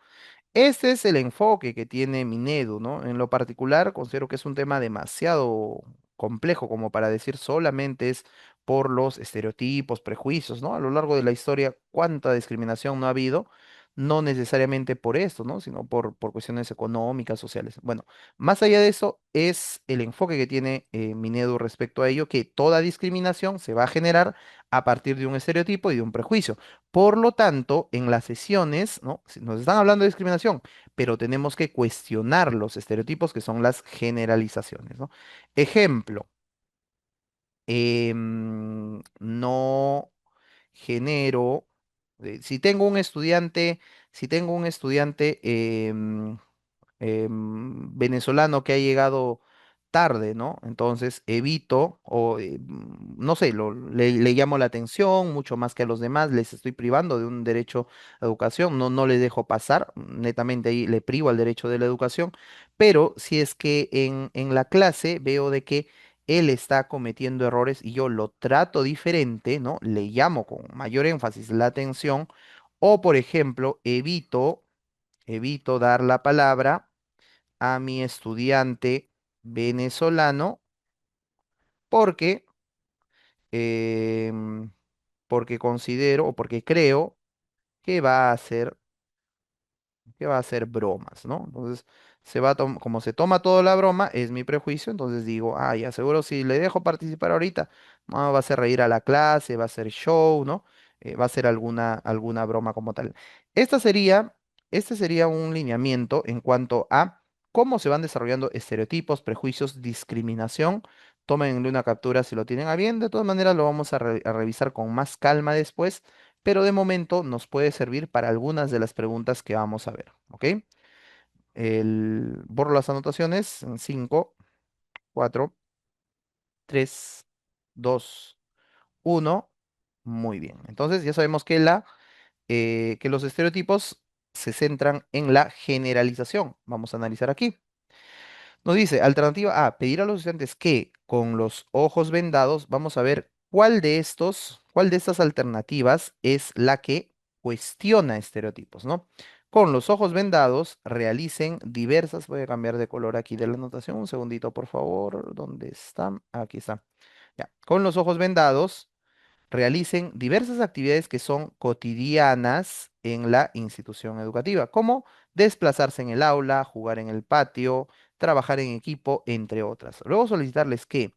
Este es el enfoque que tiene Minedu, ¿no? En lo particular, considero que es un tema demasiado complejo como para decir solamente es por los estereotipos, prejuicios, ¿no? A lo largo de la historia, cuánta discriminación no ha habido, no necesariamente por esto, ¿no? Sino por cuestiones económicas, sociales. Bueno, más allá de eso, es el enfoque que tiene Minedu respecto a ello, que toda discriminación se va a generar a partir de un estereotipo y de un prejuicio. Por lo tanto, en las sesiones, ¿no? Si nos están hablando de discriminación, pero tenemos que cuestionar los estereotipos que son las generalizaciones, ¿no? Ejemplo, no genero, si tengo un estudiante, si tengo un estudiante venezolano que ha llegado tarde, ¿no? Entonces evito o no sé, le llamo la atención mucho más que a los demás, les estoy privando de un derecho a educación, no les dejo pasar, netamente ahí le privo al derecho de la educación, pero si es que en la clase veo de que él está cometiendo errores y yo lo trato diferente, ¿no? Le llamo con mayor énfasis la atención o, por ejemplo, evito dar la palabra a mi estudiante venezolano porque em, porque considero o porque creo que va a ser que va a hacer bromas, ¿no? Entonces, como se toma toda la broma, es mi prejuicio, entonces digo, ah, ya seguro si le dejo participar ahorita, no, va a hacer reír a la clase, va a hacer show, ¿no? Va a ser alguna broma como tal. Esta sería, este sería un lineamiento en cuanto a cómo se van desarrollando estereotipos, prejuicios, discriminación. Tómenle una captura si lo tienen a bien. De todas maneras, lo vamos a revisar con más calma después, pero de momento nos puede servir para algunas de las preguntas que vamos a ver, ¿ok? Borro las anotaciones en 5, 4, 3, 2, 1. Muy bien. Entonces ya sabemos que los estereotipos se centran en la generalización. Vamos a analizar aquí. Nos dice, alternativa A, pedir a los estudiantes que con los ojos vendados, vamos a ver cuál de estas alternativas es la que cuestiona estereotipos, ¿no? Con los ojos vendados realicen diversas, voy a cambiar de color aquí de la anotación, un segundito, por favor, ¿dónde está? Aquí está. Ya, con los ojos vendados realicen diversas actividades que son cotidianas en la institución educativa, como desplazarse en el aula, jugar en el patio, trabajar en equipo, entre otras. Luego solicitarles que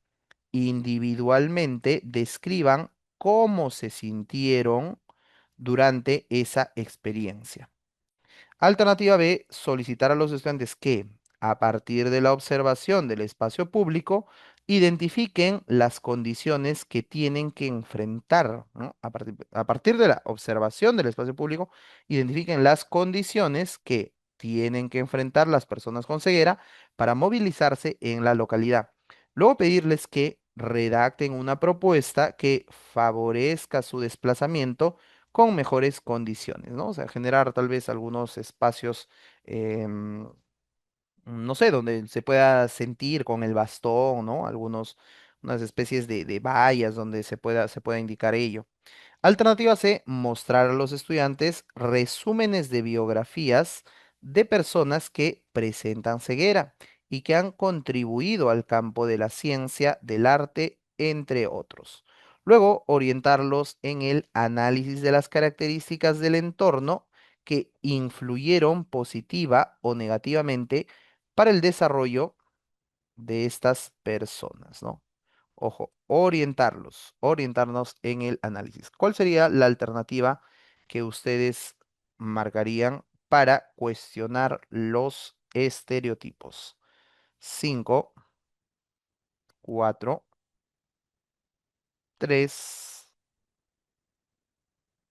individualmente describan cómo se sintieron durante esa experiencia. Alternativa B, solicitar a los estudiantes que, a partir de la observación del espacio público, identifiquen las condiciones que tienen que enfrentar, ¿no? A partir de la observación del espacio público, identifiquen las condiciones que tienen que enfrentar las personas con ceguera para movilizarse en la localidad. Luego pedirles que redacten una propuesta que favorezca su desplazamiento con mejores condiciones, ¿no? O sea, generar tal vez algunos espacios, no sé, donde se pueda sentir con el bastón, ¿no? Unas especies de vallas donde se pueda indicar ello. Alternativa C, mostrar a los estudiantes resúmenes de biografías de personas que presentan ceguera y que han contribuido al campo de la ciencia, del arte, entre otros. Luego, orientarlos en el análisis de las características del entorno que influyeron positiva o negativamente para el desarrollo de estas personas, ¿no? Ojo, orientarnos en el análisis. ¿Cuál sería la alternativa que ustedes marcarían para cuestionar los estereotipos? 5, 4, 3,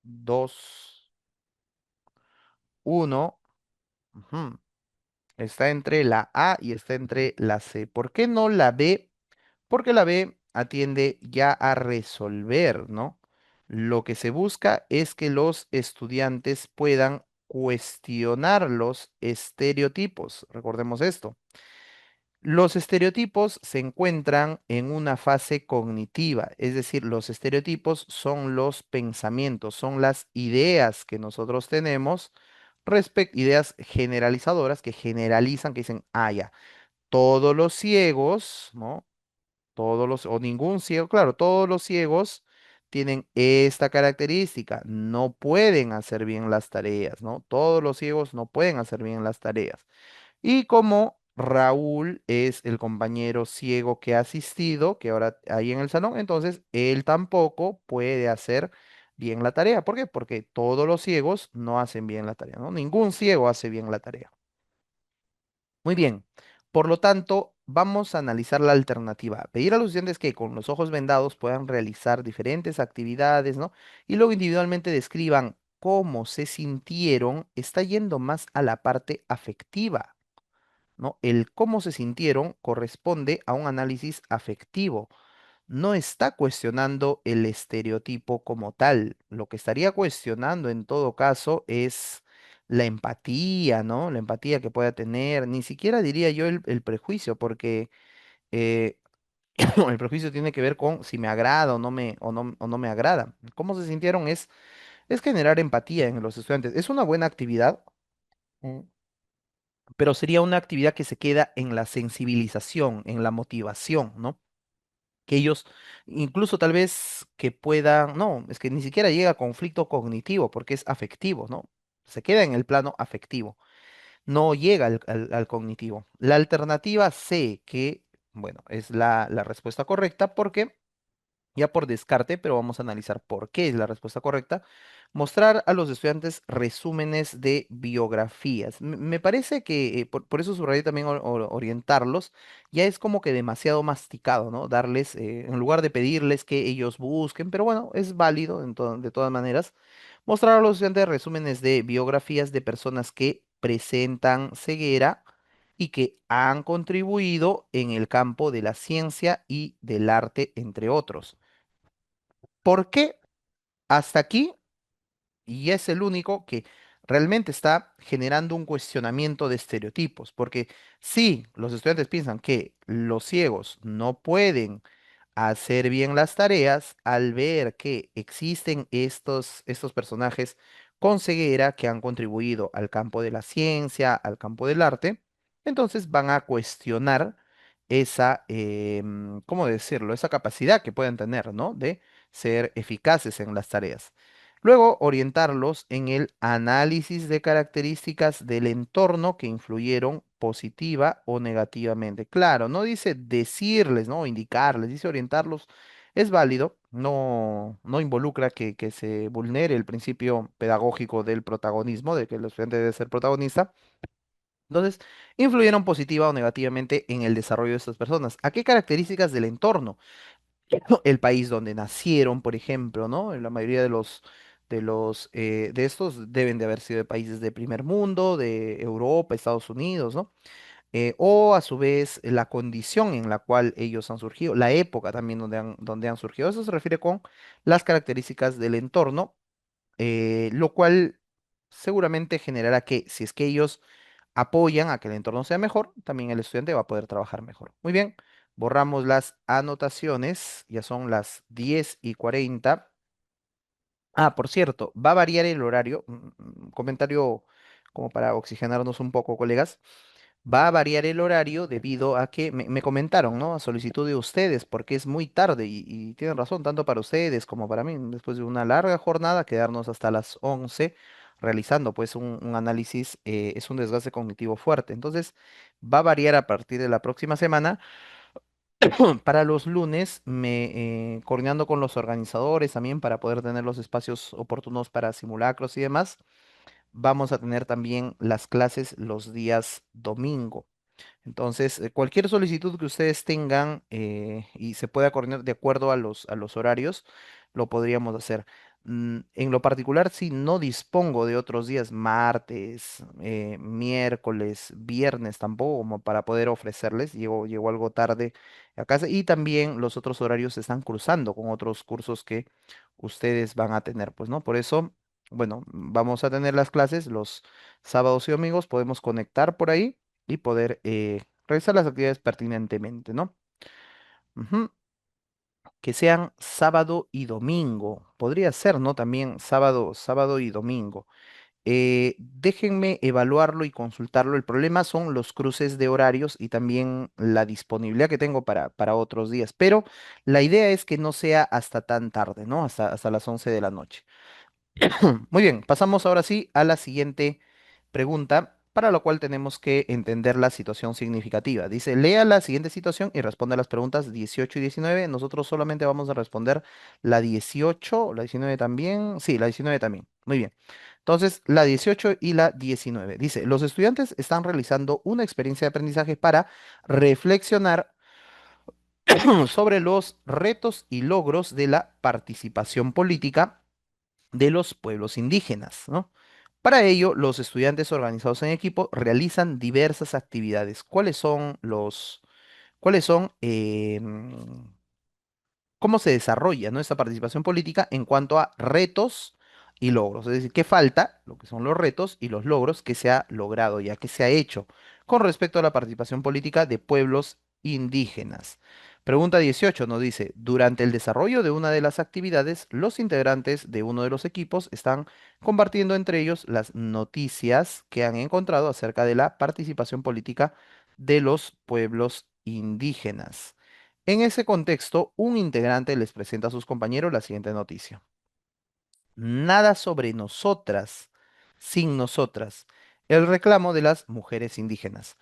2, 1. Está entre la A y está entre la C. ¿Por qué no la B? Porque la B atiende ya a resolver, ¿no? Lo que se busca es que los estudiantes puedan cuestionar los estereotipos. Recordemos esto. Los estereotipos se encuentran en una fase cognitiva, es decir, los estereotipos son los pensamientos, son las ideas que nosotros tenemos, ideas generalizadoras que generalizan, que dicen, ah, ya, todos los ciegos, ¿no? O ningún ciego, claro, todos los ciegos tienen esta característica, no pueden hacer bien las tareas, ¿no? Todos los ciegos no pueden hacer bien las tareas. Y como Raúl es el compañero ciego que ha asistido, que ahora hay en el salón, entonces él tampoco puede hacer bien la tarea. ¿Por qué? Porque todos los ciegos no hacen bien la tarea, ¿no? Ningún ciego hace bien la tarea. Muy bien. Por lo tanto, vamos a analizar la alternativa. Pedir a los estudiantes que con los ojos vendados puedan realizar diferentes actividades, ¿no? Y luego individualmente describan cómo se sintieron, está yendo más a la parte afectiva, ¿no? El cómo se sintieron corresponde a un análisis afectivo. No está cuestionando el estereotipo como tal. Lo que estaría cuestionando en todo caso es la empatía, ¿no? La empatía que pueda tener. Ni siquiera diría yo el prejuicio, porque eh, el prejuicio tiene que ver con si me agrada o no me agrada. Cómo se sintieron es generar empatía en los estudiantes. Es una buena actividad. mm, pero sería una actividad que se queda en la sensibilización, en la motivación, ¿no? que ellos incluso tal vez que puedan, no, es que ni siquiera llega a conflicto cognitivo porque es afectivo, ¿no? Se queda en el plano afectivo, no llega al cognitivo. La alternativa C, que, bueno, es la respuesta correcta porque ya por descarte, pero vamos a analizar por qué es la respuesta correcta. Mostrar a los estudiantes resúmenes de biografías. Me parece que, por eso subrayé también orientarlos, ya es como que demasiado masticado, ¿no? Darles, en lugar de pedirles que ellos busquen, pero bueno, es válido de todas maneras. Mostrar a los estudiantes resúmenes de biografías de personas que presentan ceguera y que han contribuido en el campo de la ciencia y del arte, entre otros. ¿Por qué hasta aquí? Y es el único que realmente está generando un cuestionamiento de estereotipos, porque si los estudiantes piensan que los ciegos no pueden hacer bien las tareas, al ver que existen estos personajes con ceguera que han contribuido al campo de la ciencia, al campo del arte, entonces van a cuestionar esa, ¿cómo decirlo? Esa capacidad que pueden tener, ¿no? De ser eficaces en las tareas. Luego, orientarlos en el análisis de características del entorno que influyeron positiva o negativamente. Claro, no dice decirles, ¿no? Indicarles, dice orientarlos. Es válido, no involucra que se vulnere el principio pedagógico del protagonismo, de que el estudiante debe ser protagonista. Entonces, influyeron positiva o negativamente en el desarrollo de estas personas. ¿A qué características del entorno? El país donde nacieron, por ejemplo, ¿no? La mayoría de estos deben de haber sido de países de primer mundo, de Europa, Estados Unidos, ¿no? O a su vez la condición en la cual ellos han surgido, la época también donde han surgido. Eso se refiere con las características del entorno, lo cual seguramente generará que si es que ellos apoyan a que el entorno sea mejor, también el estudiante va a poder trabajar mejor. Muy bien, borramos las anotaciones, ya son las 10:40. Ah, por cierto, va a variar el horario. Comentario como para oxigenarnos un poco, colegas. Va a variar el horario debido a que me comentaron, ¿no? A solicitud de ustedes, porque es muy tarde y tienen razón, tanto para ustedes como para mí, después de una larga jornada, quedarnos hasta las 11 realizando pues un análisis, es un desgaste cognitivo fuerte. Entonces, va a variar a partir de la próxima semana. Para los lunes, coordinando con los organizadores también para poder tener los espacios oportunos para simulacros y demás, vamos a tener también las clases los días domingo. Entonces, cualquier solicitud que ustedes tengan y se pueda coordinar de acuerdo a los horarios, lo podríamos hacer. En lo particular, si no dispongo de otros días, martes, miércoles, viernes tampoco, como para poder ofrecerles. Llego algo tarde a casa y también los otros horarios se están cruzando con otros cursos que ustedes van a tener, pues, ¿no? Por eso, bueno, vamos a tener las clases los sábados y domingos, podemos conectar por ahí y poder realizar las actividades pertinentemente, ¿no? Ujú. Que sean sábado y domingo. Podría ser, ¿no? También sábado y domingo. Déjenme evaluarlo y consultarlo. El problema son los cruces de horarios y también la disponibilidad que tengo para otros días. Pero la idea es que no sea hasta tan tarde, ¿no? Hasta las 11 de la noche. Muy bien, pasamos ahora sí a la siguiente pregunta, para lo cual tenemos que entender la situación significativa. Dice, lea la siguiente situación y responde a las preguntas 18 y 19. Nosotros solamente vamos a responder la 18, la 19 también. Sí, la 19 también. Muy bien. Entonces, la 18 y la 19. Dice, los estudiantes están realizando una experiencia de aprendizaje para reflexionar sobre los retos y logros de la participación política de los pueblos indígenas, ¿no? Para ello, los estudiantes organizados en equipo realizan diversas actividades. Cuáles son, cómo se desarrolla, ¿no? Esta participación política en cuanto a retos y logros? Es decir, qué falta, lo que son los retos y los logros que se ha logrado ya, que se ha hecho con respecto a la participación política de pueblos indígenas. Pregunta 18 nos dice, durante el desarrollo de una de las actividades, los integrantes de uno de los equipos están compartiendo entre ellos las noticias que han encontrado acerca de la participación política de los pueblos indígenas. En ese contexto, un integrante les presenta a sus compañeros la siguiente noticia. Nada sobre nosotras, sin nosotras. El reclamo de las mujeres indígenas.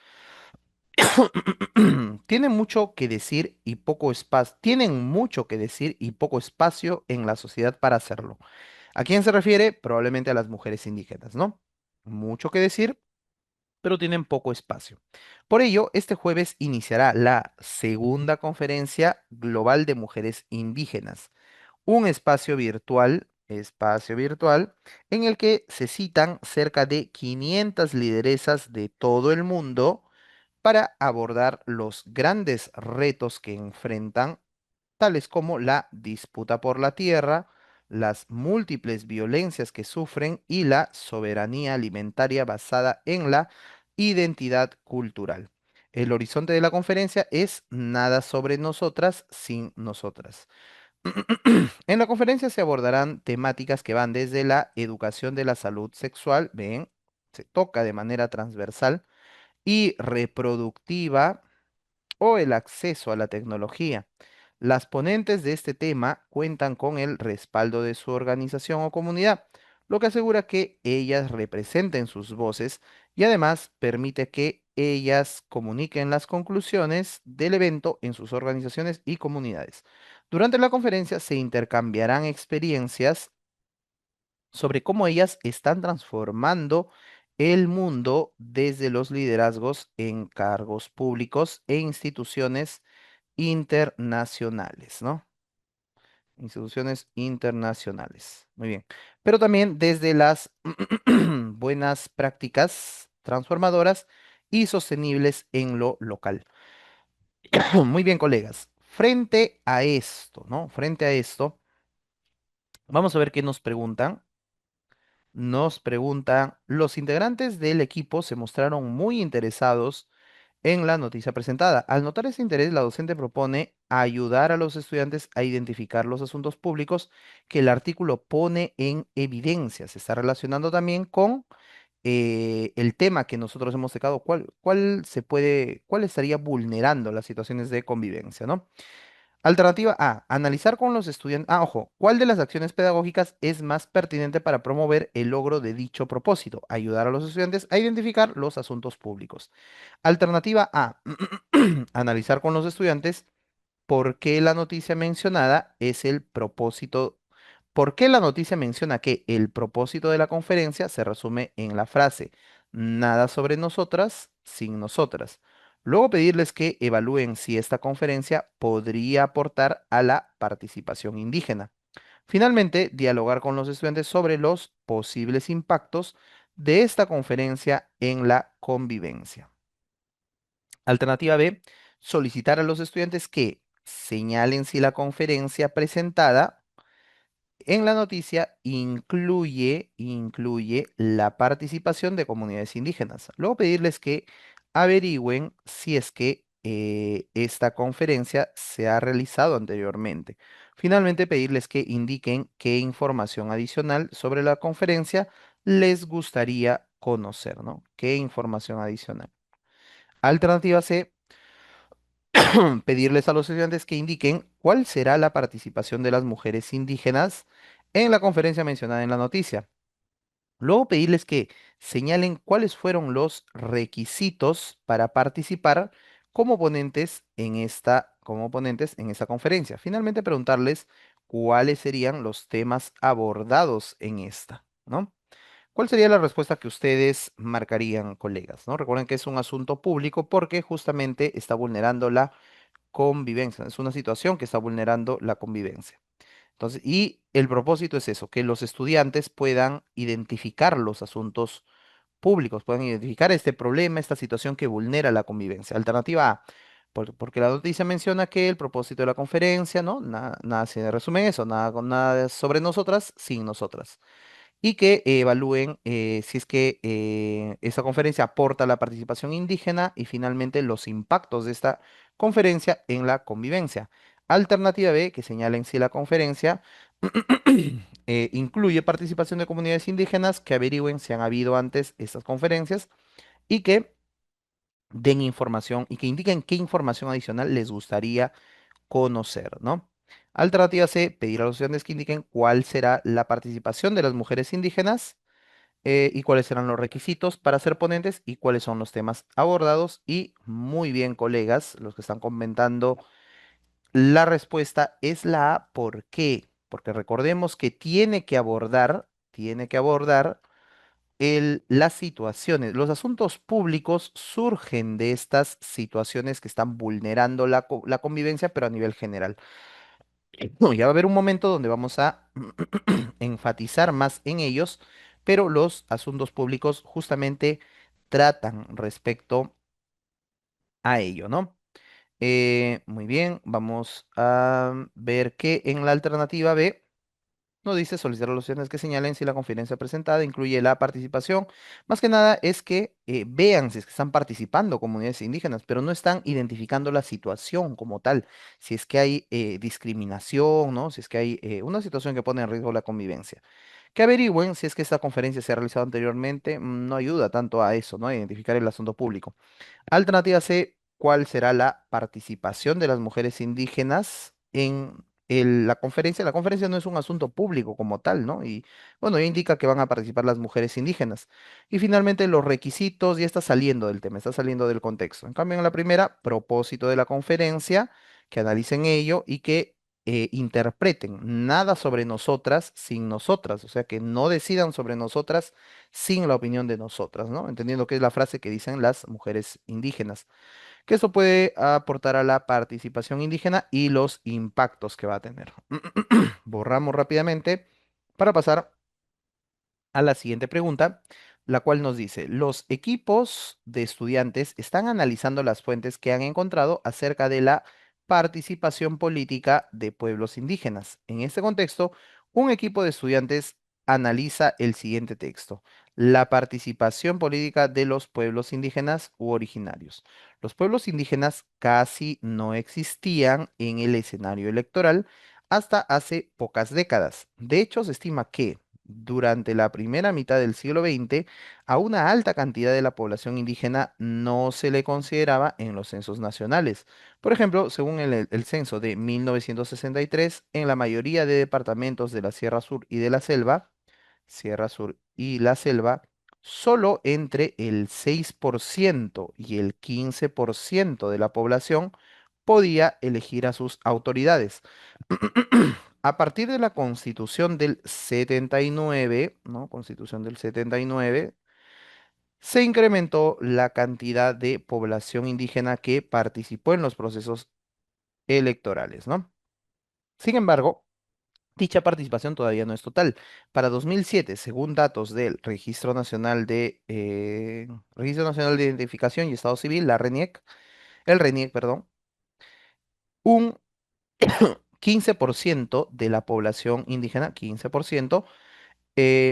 Tienen mucho que decir y poco espacio. Tienen mucho que decir y poco espacio en la sociedad para hacerlo. ¿A quién se refiere? Probablemente a las mujeres indígenas, ¿no? Mucho que decir, pero tienen poco espacio. Por ello, este jueves iniciará la segunda conferencia global de mujeres indígenas, un espacio virtual, en el que se citan cerca de 500 lideresas de todo el mundo para abordar los grandes retos que enfrentan, tales como la disputa por la tierra, las múltiples violencias que sufren y la soberanía alimentaria basada en la identidad cultural. El horizonte de la conferencia es nada sobre nosotras sin nosotras. En la conferencia se abordarán temáticas que van desde la educación de la salud sexual, ven, se toca de manera transversal, y reproductiva o el acceso a la tecnología. Las ponentes de este tema cuentan con el respaldo de su organización o comunidad, lo que asegura que ellas representen sus voces y además permite que ellas comuniquen las conclusiones del evento en sus organizaciones y comunidades. Durante la conferencia se intercambiarán experiencias sobre cómo ellas están transformando el mundo desde los liderazgos en cargos públicos e instituciones internacionales, ¿no? Instituciones internacionales. Muy bien. Pero también desde las buenas prácticas transformadoras y sostenibles en lo local. Muy bien, colegas. Frente a esto, ¿no? Frente a esto, vamos a ver qué nos preguntan. Nos preguntan, los integrantes del equipo se mostraron muy interesados en la noticia presentada. Al notar ese interés, la docente propone ayudar a los estudiantes a identificar los asuntos públicos que el artículo pone en evidencia. Se está relacionando también con el tema que nosotros hemos tocado, cuál estaría vulnerando las situaciones de convivencia, ¿no? Alternativa A, analizar con los estudiantes. Ah, ojo, ¿cuál de las acciones pedagógicas es más pertinente para promover el logro de dicho propósito? Ayudar a los estudiantes a identificar los asuntos públicos. Alternativa A, analizar con los estudiantes por qué la noticia mencionada es el propósito. ¿Por qué la noticia menciona que el propósito de la conferencia se resume en la frase nada sobre nosotras sin nosotras? Luego pedirles que evalúen si esta conferencia podría aportar a la participación indígena. Finalmente, dialogar con los estudiantes sobre los posibles impactos de esta conferencia en la convivencia. Alternativa B, solicitar a los estudiantes que señalen si la conferencia presentada en la noticia incluye la participación de comunidades indígenas. Luego pedirles que averigüen si es que esta conferencia se ha realizado anteriormente. Finalmente, pedirles que indiquen qué información adicional sobre la conferencia les gustaría conocer, ¿no? ¿Qué información adicional? Alternativa C, pedirles a los estudiantes que indiquen cuál será la participación de las mujeres indígenas en la conferencia mencionada en la noticia. Luego pedirles que señalen cuáles fueron los requisitos para participar como ponentes en esta conferencia. Finalmente preguntarles cuáles serían los temas abordados en esta, ¿no? ¿Cuál sería la respuesta que ustedes marcarían, colegas? ¿No? Recuerden que es un asunto público porque justamente está vulnerando la convivencia. Es una situación que está vulnerando la convivencia. Entonces, y el propósito es eso, que los estudiantes puedan identificar los asuntos públicos, puedan identificar este problema, esta situación que vulnera la convivencia. Alternativa A, porque la noticia menciona que el propósito de la conferencia, ¿no? Nada se resume en eso, nada sobre nosotras sin nosotras y que evalúen si es que esta conferencia aporta la participación indígena y finalmente los impactos de esta conferencia en la convivencia. Alternativa B, que señalen si la conferencia incluye participación de comunidades indígenas, que averigüen si han habido antes estas conferencias y que den información y que indiquen qué información adicional les gustaría conocer, ¿no? Alternativa C, pedir a los estudiantes que indiquen cuál será la participación de las mujeres indígenas y cuáles serán los requisitos para ser ponentes y cuáles son los temas abordados. Y muy bien, colegas, los que están comentando, la respuesta es la A. ¿Por qué? Porque recordemos que tiene que abordar las situaciones, los asuntos públicos surgen de estas situaciones que están vulnerando la convivencia, pero a nivel general. No, ya va a haber un momento donde vamos a enfatizar más en ellos, pero los asuntos públicos justamente tratan respecto a ello, ¿no? Muy bien, vamos a ver que en la alternativa B no dice solicitar a los estudiantes que señalen si la conferencia presentada incluye la participación. Más que nada es que vean si es que están participando comunidades indígenas, pero no están identificando la situación como tal. Si es que hay discriminación, ¿no? Si es que hay una situación que pone en riesgo la convivencia. Que averigüen si es que esta conferencia se ha realizado anteriormente, no ayuda tanto a eso, ¿no? A identificar el asunto público. Alternativa C, ¿cuál será la participación de las mujeres indígenas en la conferencia? La conferencia no es un asunto público como tal, ¿no? Y bueno, ya indica que van a participar las mujeres indígenas. Y finalmente los requisitos, ya está saliendo del tema, está saliendo del contexto. En cambio, en la primera, propósito de la conferencia, que analicen ello y que interpreten nada sobre nosotras sin nosotras, o sea, que no decidan sobre nosotras sin la opinión de nosotras, ¿no? Entendiendo que es la frase que dicen las mujeres indígenas, que esto puede aportar a la participación indígena y los impactos que va a tener. Borramos rápidamente para pasar a la siguiente pregunta, la cual nos dice, los equipos de estudiantes están analizando las fuentes que han encontrado acerca de la participación política de pueblos indígenas. En este contexto, un equipo de estudiantes analiza el siguiente texto, la participación política de los pueblos indígenas u originarios. Los pueblos indígenas casi no existían en el escenario electoral hasta hace pocas décadas. De hecho, se estima que durante la primera mitad del siglo XX, a una alta cantidad de la población indígena no se le consideraba en los censos nacionales. Por ejemplo, según el censo de 1963, en la mayoría de departamentos de la Sierra Sur y la Selva, solo entre el 6% y el 15% de la población podía elegir a sus autoridades. A partir de la Constitución del 79, ¿no? Constitución del 79, se incrementó la cantidad de población indígena que participó en los procesos electorales, ¿no? Sin embargo, dicha participación todavía no es total. Para 2007, según datos del Registro Nacional de Identificación y Estado Civil, el RENIEC, perdón, un 15% de la población indígena, 15%,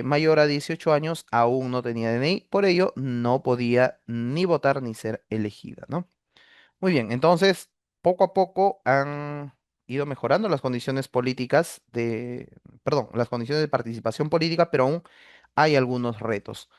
mayor a 18 años aún no tenía DNI, por ello no podía ni votar ni ser elegida, ¿no? Muy bien, entonces poco a poco han ido mejorando las condiciones políticas perdón, las condiciones de participación política, pero aún hay algunos retos.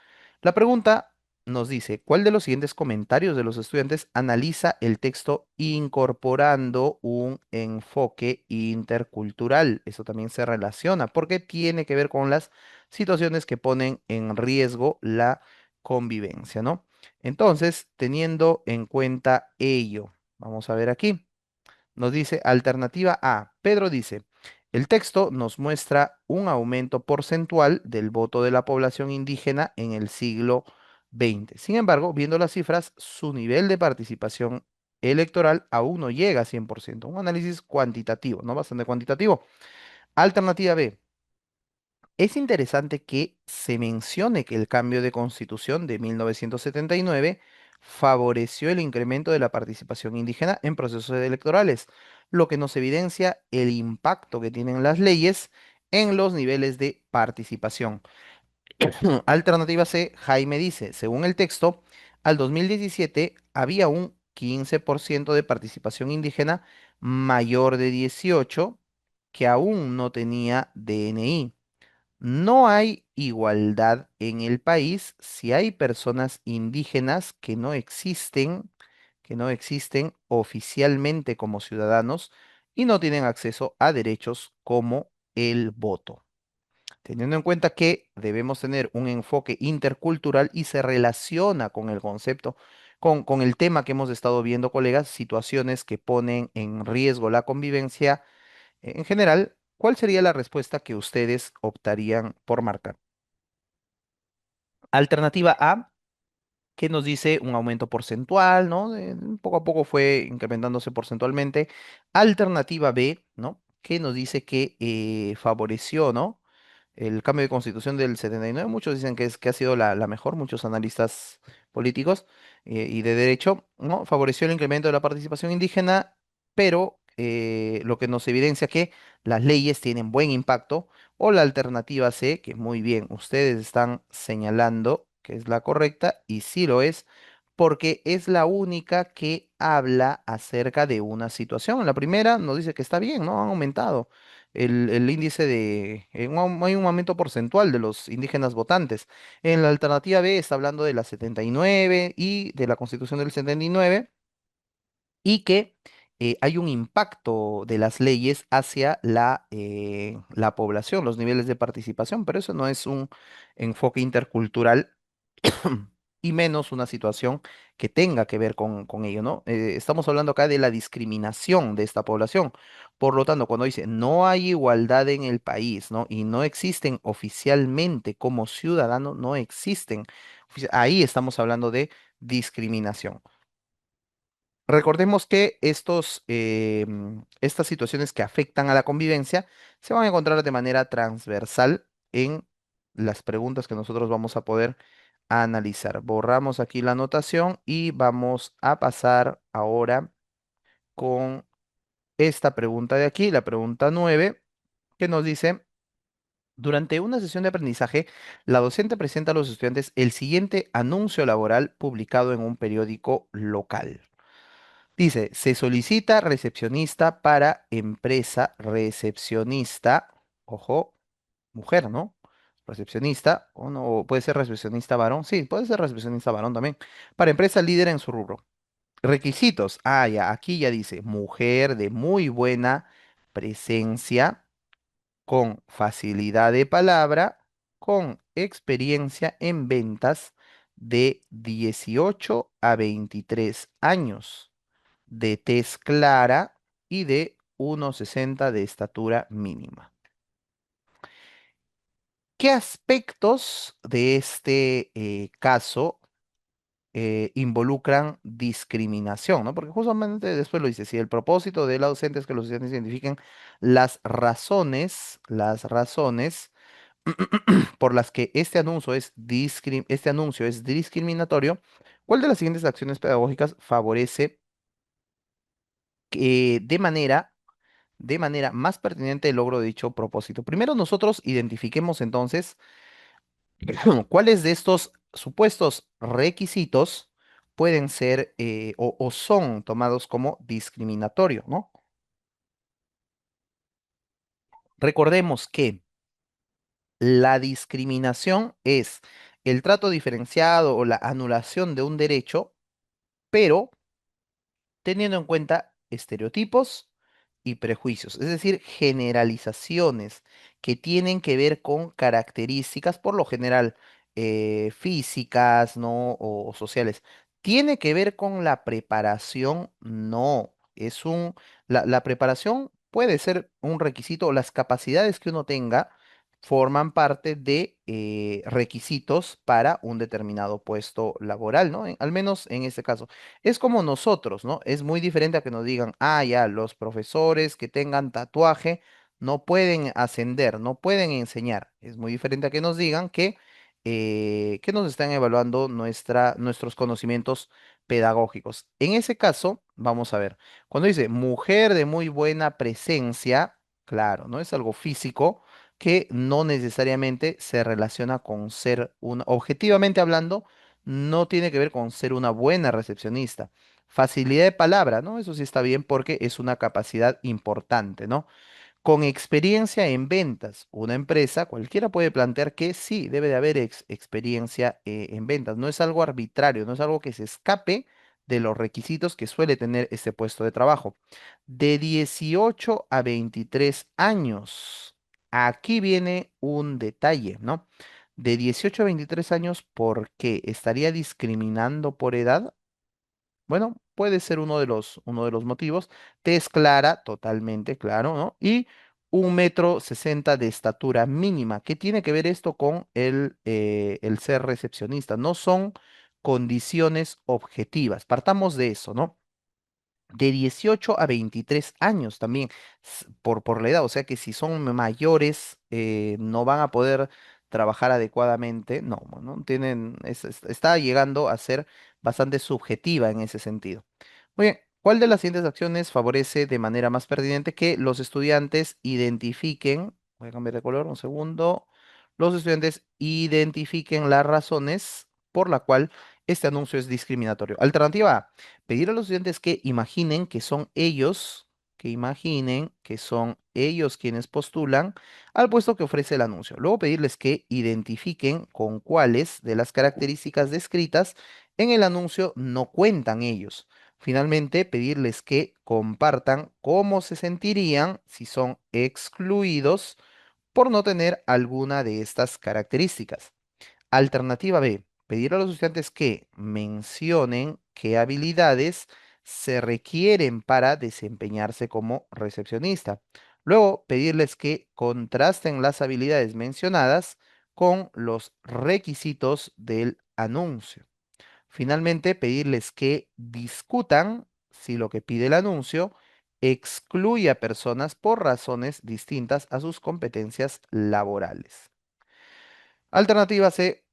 La pregunta nos dice, ¿cuál de los siguientes comentarios de los estudiantes analiza el texto incorporando un enfoque intercultural? Eso también se relaciona porque tiene que ver con las situaciones que ponen en riesgo la convivencia, ¿no? Entonces, teniendo en cuenta ello, vamos a ver aquí. Nos dice alternativa A. Pedro dice, el texto nos muestra un aumento porcentual del voto de la población indígena en el siglo XX. Sin embargo, viendo las cifras, su nivel de participación electoral aún no llega a 100%. Un análisis cuantitativo, ¿no? Bastante cuantitativo. Alternativa B. Es interesante que se mencione que el cambio de constitución de 1979 favoreció el incremento de la participación indígena en procesos electorales, lo que nos evidencia el impacto que tienen las leyes en los niveles de participación. Alternativa C, Jaime dice, según el texto, al 2017 había un 15% de participación indígena mayor de 18 que aún no tenía DNI. No hay igualdad en el país si hay personas indígenas que no existen oficialmente como ciudadanos y no tienen acceso a derechos como el voto. Teniendo en cuenta que debemos tener un enfoque intercultural y se relaciona con el concepto, con el tema que hemos estado viendo, colegas, situaciones que ponen en riesgo la convivencia en general, ¿cuál sería la respuesta que ustedes optarían por marcar? Alternativa A, que nos dice un aumento porcentual, ¿no? Poco a poco fue incrementándose porcentualmente. Alternativa B, ¿no? Que nos dice que favoreció, ¿no? El cambio de constitución del 79, muchos dicen que, que ha sido la mejor, muchos analistas políticos y de derecho, ¿no? Favoreció el incremento de la participación indígena, pero lo que nos evidencia que las leyes tienen buen impacto, o la alternativa C, que muy bien, ustedes están señalando que es la correcta, y sí lo es, porque es la única que habla acerca de una situación. En la primera nos dice que está bien, ¿no? Han aumentado el índice de, hay un aumento porcentual de los indígenas votantes. En la alternativa B está hablando de la 79 y de la Constitución del 79 y que hay un impacto de las leyes hacia la población, los niveles de participación, pero eso no es un enfoque intercultural y menos una situación que tenga que ver con ello, ¿no? Estamos hablando acá de la discriminación de esta población. Por lo tanto, cuando dice no hay igualdad en el país, ¿no? Y no existen oficialmente como ciudadanos, no existen. Ahí estamos hablando de discriminación. Recordemos que estas situaciones que afectan a la convivencia se van a encontrar de manera transversal en las preguntas que nosotros vamos a poder analizar. Borramos aquí la anotación y vamos a pasar ahora con esta pregunta de aquí, la pregunta 9, que nos dice, durante una sesión de aprendizaje, la docente presenta a los estudiantes el siguiente anuncio laboral publicado en un periódico local. Dice, se solicita recepcionista para empresa recepcionista, ojo, mujer, ¿no? Recepcionista, o no, o puede ser recepcionista varón, sí, puede ser recepcionista varón también, para empresa líder en su rubro. Requisitos, ya, aquí ya dice, mujer de muy buena presencia, con facilidad de palabra, con experiencia en ventas de 18 a 23 años de tez clara y de 1,60 de estatura mínima. ¿Qué aspectos de este caso involucran discriminación? ¿No? Porque justamente después lo dice, si el propósito de la docente es que los estudiantes identifiquen las razones por las que este anuncio es discriminatorio, ¿cuál de las siguientes acciones pedagógicas favorece de manera más pertinente el logro de dicho propósito? Primero nosotros identifiquemos entonces cuáles de estos supuestos requisitos pueden ser o son tomados como discriminatorio, ¿no? Recordemos que la discriminación es el trato diferenciado o la anulación de un derecho, pero teniendo en cuenta estereotipos y prejuicios, es decir, generalizaciones que tienen que ver con características, por lo general, físicas, ¿no? O sociales. ¿Tiene que ver con la preparación? No. La preparación puede ser un requisito, o las capacidades que uno tenga forman parte de requisitos para un determinado puesto laboral, ¿no? Al menos en este caso. Es como nosotros, ¿no? Es muy diferente a que nos digan, ya, los profesores que tengan tatuaje no pueden ascender, no pueden enseñar. Es muy diferente a que nos digan que nos están evaluando nuestros conocimientos pedagógicos. En ese caso, vamos a ver, cuando dice mujer de muy buena presencia, claro, ¿no? Es algo físico que no necesariamente se relaciona con ser una, objetivamente hablando, no tiene que ver con ser una buena recepcionista. Facilidad de palabra, ¿no? Eso sí está bien porque es una capacidad importante, ¿no? Con experiencia en ventas, una empresa, cualquiera puede plantear que sí, debe de haber experiencia en ventas. No es algo arbitrario, no es algo que se escape de los requisitos que suele tener este puesto de trabajo. De 18 a 23 años. Aquí viene un detalle, ¿no? De 18 a 23 años, ¿por qué? ¿Estaría discriminando por edad? Bueno, puede ser uno de los motivos. Tez clara, totalmente claro, ¿no? Y 1,60 m de estatura mínima. ¿Qué tiene que ver esto con el ser recepcionista? No son condiciones objetivas. Partamos de eso, ¿no? De 18 a 23 años también, por la edad, o sea que si son mayores, no van a poder trabajar adecuadamente, no, ¿no? Está llegando a ser bastante subjetiva en ese sentido. Muy bien, ¿cuál de las siguientes acciones favorece de manera más pertinente que los estudiantes identifiquen, voy a cambiar de color un segundo, los estudiantes identifiquen las razones por la cual este anuncio es discriminatorio? Alternativa A, pedir a los estudiantes que imaginen que son ellos quienes postulan al puesto que ofrece el anuncio. Luego pedirles que identifiquen con cuáles de las características descritas en el anuncio no cuentan ellos. Finalmente, pedirles que compartan cómo se sentirían si son excluidos por no tener alguna de estas características. Alternativa B, pedir a los estudiantes que mencionen qué habilidades se requieren para desempeñarse como recepcionista. Luego, pedirles que contrasten las habilidades mencionadas con los requisitos del anuncio. Finalmente, pedirles que discutan si lo que pide el anuncio excluye a personas por razones distintas a sus competencias laborales. Alternativa C,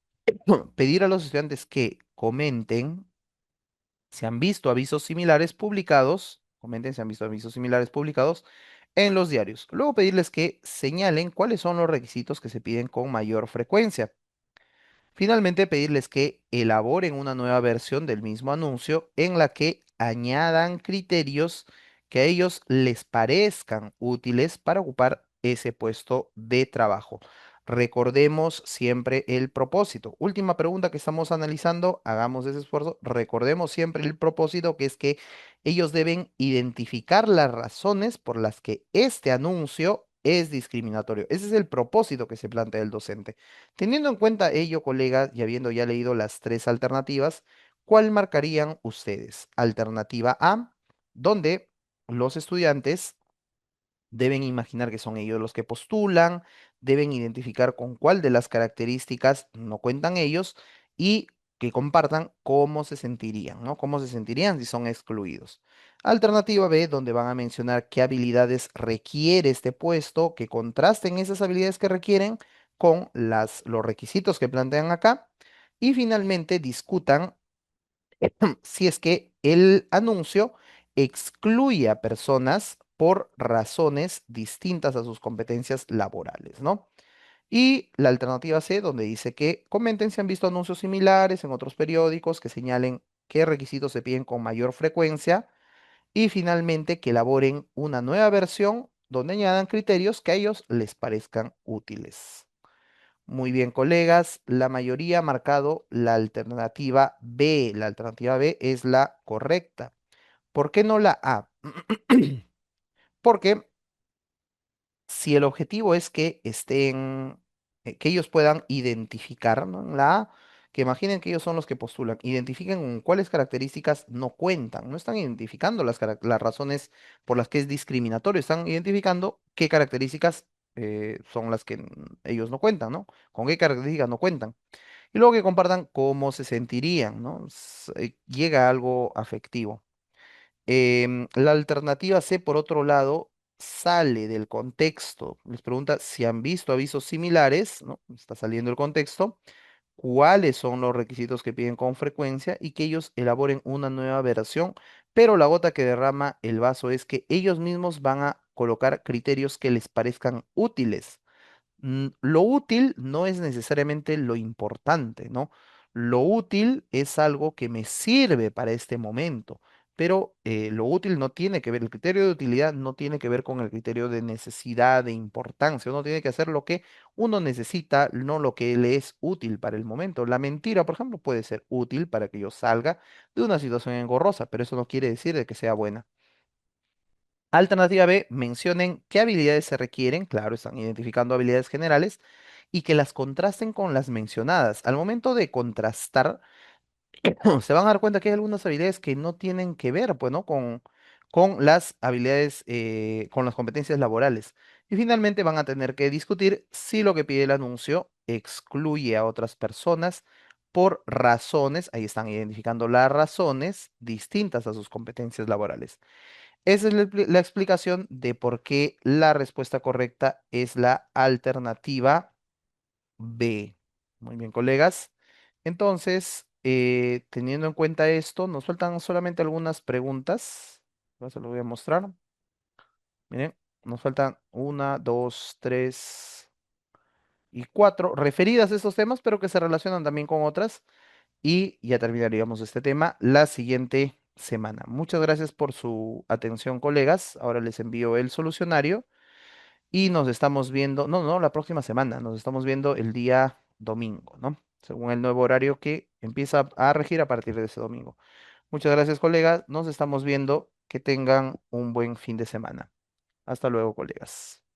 pedir a los estudiantes que comenten si han visto avisos similares publicados en los diarios. Luego pedirles que señalen cuáles son los requisitos que se piden con mayor frecuencia. Finalmente, pedirles que elaboren una nueva versión del mismo anuncio en la que añadan criterios que a ellos les parezcan útiles para ocupar ese puesto de trabajo. Recordemos siempre el propósito. Última pregunta que estamos analizando, hagamos ese esfuerzo. Recordemos siempre el propósito, que es que ellos deben identificar las razones por las que este anuncio es discriminatorio. Ese es el propósito que se plantea el docente. Teniendo en cuenta ello, colegas, y habiendo ya leído las tres alternativas, ¿cuál marcarían ustedes? Alternativa A, donde los estudiantes deben imaginar que son ellos los que postulan, deben identificar con cuál de las características no cuentan ellos y que compartan cómo se sentirían, ¿no? Cómo se sentirían si son excluidos. Alternativa B, donde van a mencionar qué habilidades requiere este puesto, que contrasten esas habilidades que requieren con los requisitos que plantean acá. Y finalmente discutan si es que el anuncio excluye a personas por razones distintas a sus competencias laborales, ¿no? Y la alternativa C, donde dice que comenten si han visto anuncios similares en otros periódicos, que señalen qué requisitos se piden con mayor frecuencia y finalmente que elaboren una nueva versión donde añadan criterios que a ellos les parezcan útiles. Muy bien, colegas, la mayoría ha marcado la alternativa B. La alternativa B es la correcta. ¿Por qué no la A? Porque si el objetivo es que que ellos puedan identificar, ¿no? En la A, que imaginen que ellos son los que postulan, identifiquen con cuáles características no cuentan, no están identificando las razones por las que es discriminatorio, están identificando qué características son las que ellos no cuentan, ¿no? Con qué características no cuentan. Y luego que compartan cómo se sentirían, ¿no? Llega algo afectivo. La alternativa C, por otro lado, sale del contexto. Les pregunta si han visto avisos similares, ¿no? Está saliendo el contexto. ¿Cuáles son los requisitos que piden con frecuencia y que ellos elaboren una nueva versión? Pero la gota que derrama el vaso es que ellos mismos van a colocar criterios que les parezcan útiles. Lo útil no es necesariamente lo importante, ¿no? Lo útil es algo que me sirve para este momento. pero lo útil no tiene que ver, el criterio de utilidad no tiene que ver con el criterio de necesidad, de importancia. Uno tiene que hacer lo que uno necesita, no lo que le es útil para el momento. La mentira, por ejemplo, puede ser útil para que yo salga de una situación engorrosa, pero eso no quiere decir de que sea buena. Alternativa B, mencionen qué habilidades se requieren, claro, están identificando habilidades generales, y que las contrasten con las mencionadas. Al momento de contrastar, se van a dar cuenta que hay algunas habilidades que no tienen que ver, pues, ¿no? Con las habilidades, con las competencias laborales. Y finalmente van a tener que discutir si lo que pide el anuncio excluye a otras personas por razones, ahí están identificando las razones distintas a sus competencias laborales. Esa es la explicación de por qué la respuesta correcta es la alternativa B. Muy bien, colegas. Entonces, teniendo en cuenta esto, nos faltan solamente algunas preguntas. Ahora se lo voy a mostrar. Miren, nos faltan una, dos, tres y cuatro referidas a estos temas, pero que se relacionan también con otras. Y ya terminaríamos este tema la siguiente semana. Muchas gracias por su atención, colegas. Ahora les envío el solucionario y nos estamos viendo, no, la próxima semana, nos estamos viendo el día domingo, ¿no? Según el nuevo horario que empieza a regir a partir de ese domingo. Muchas gracias, colegas. Nos estamos viendo. Que tengan un buen fin de semana. Hasta luego, colegas.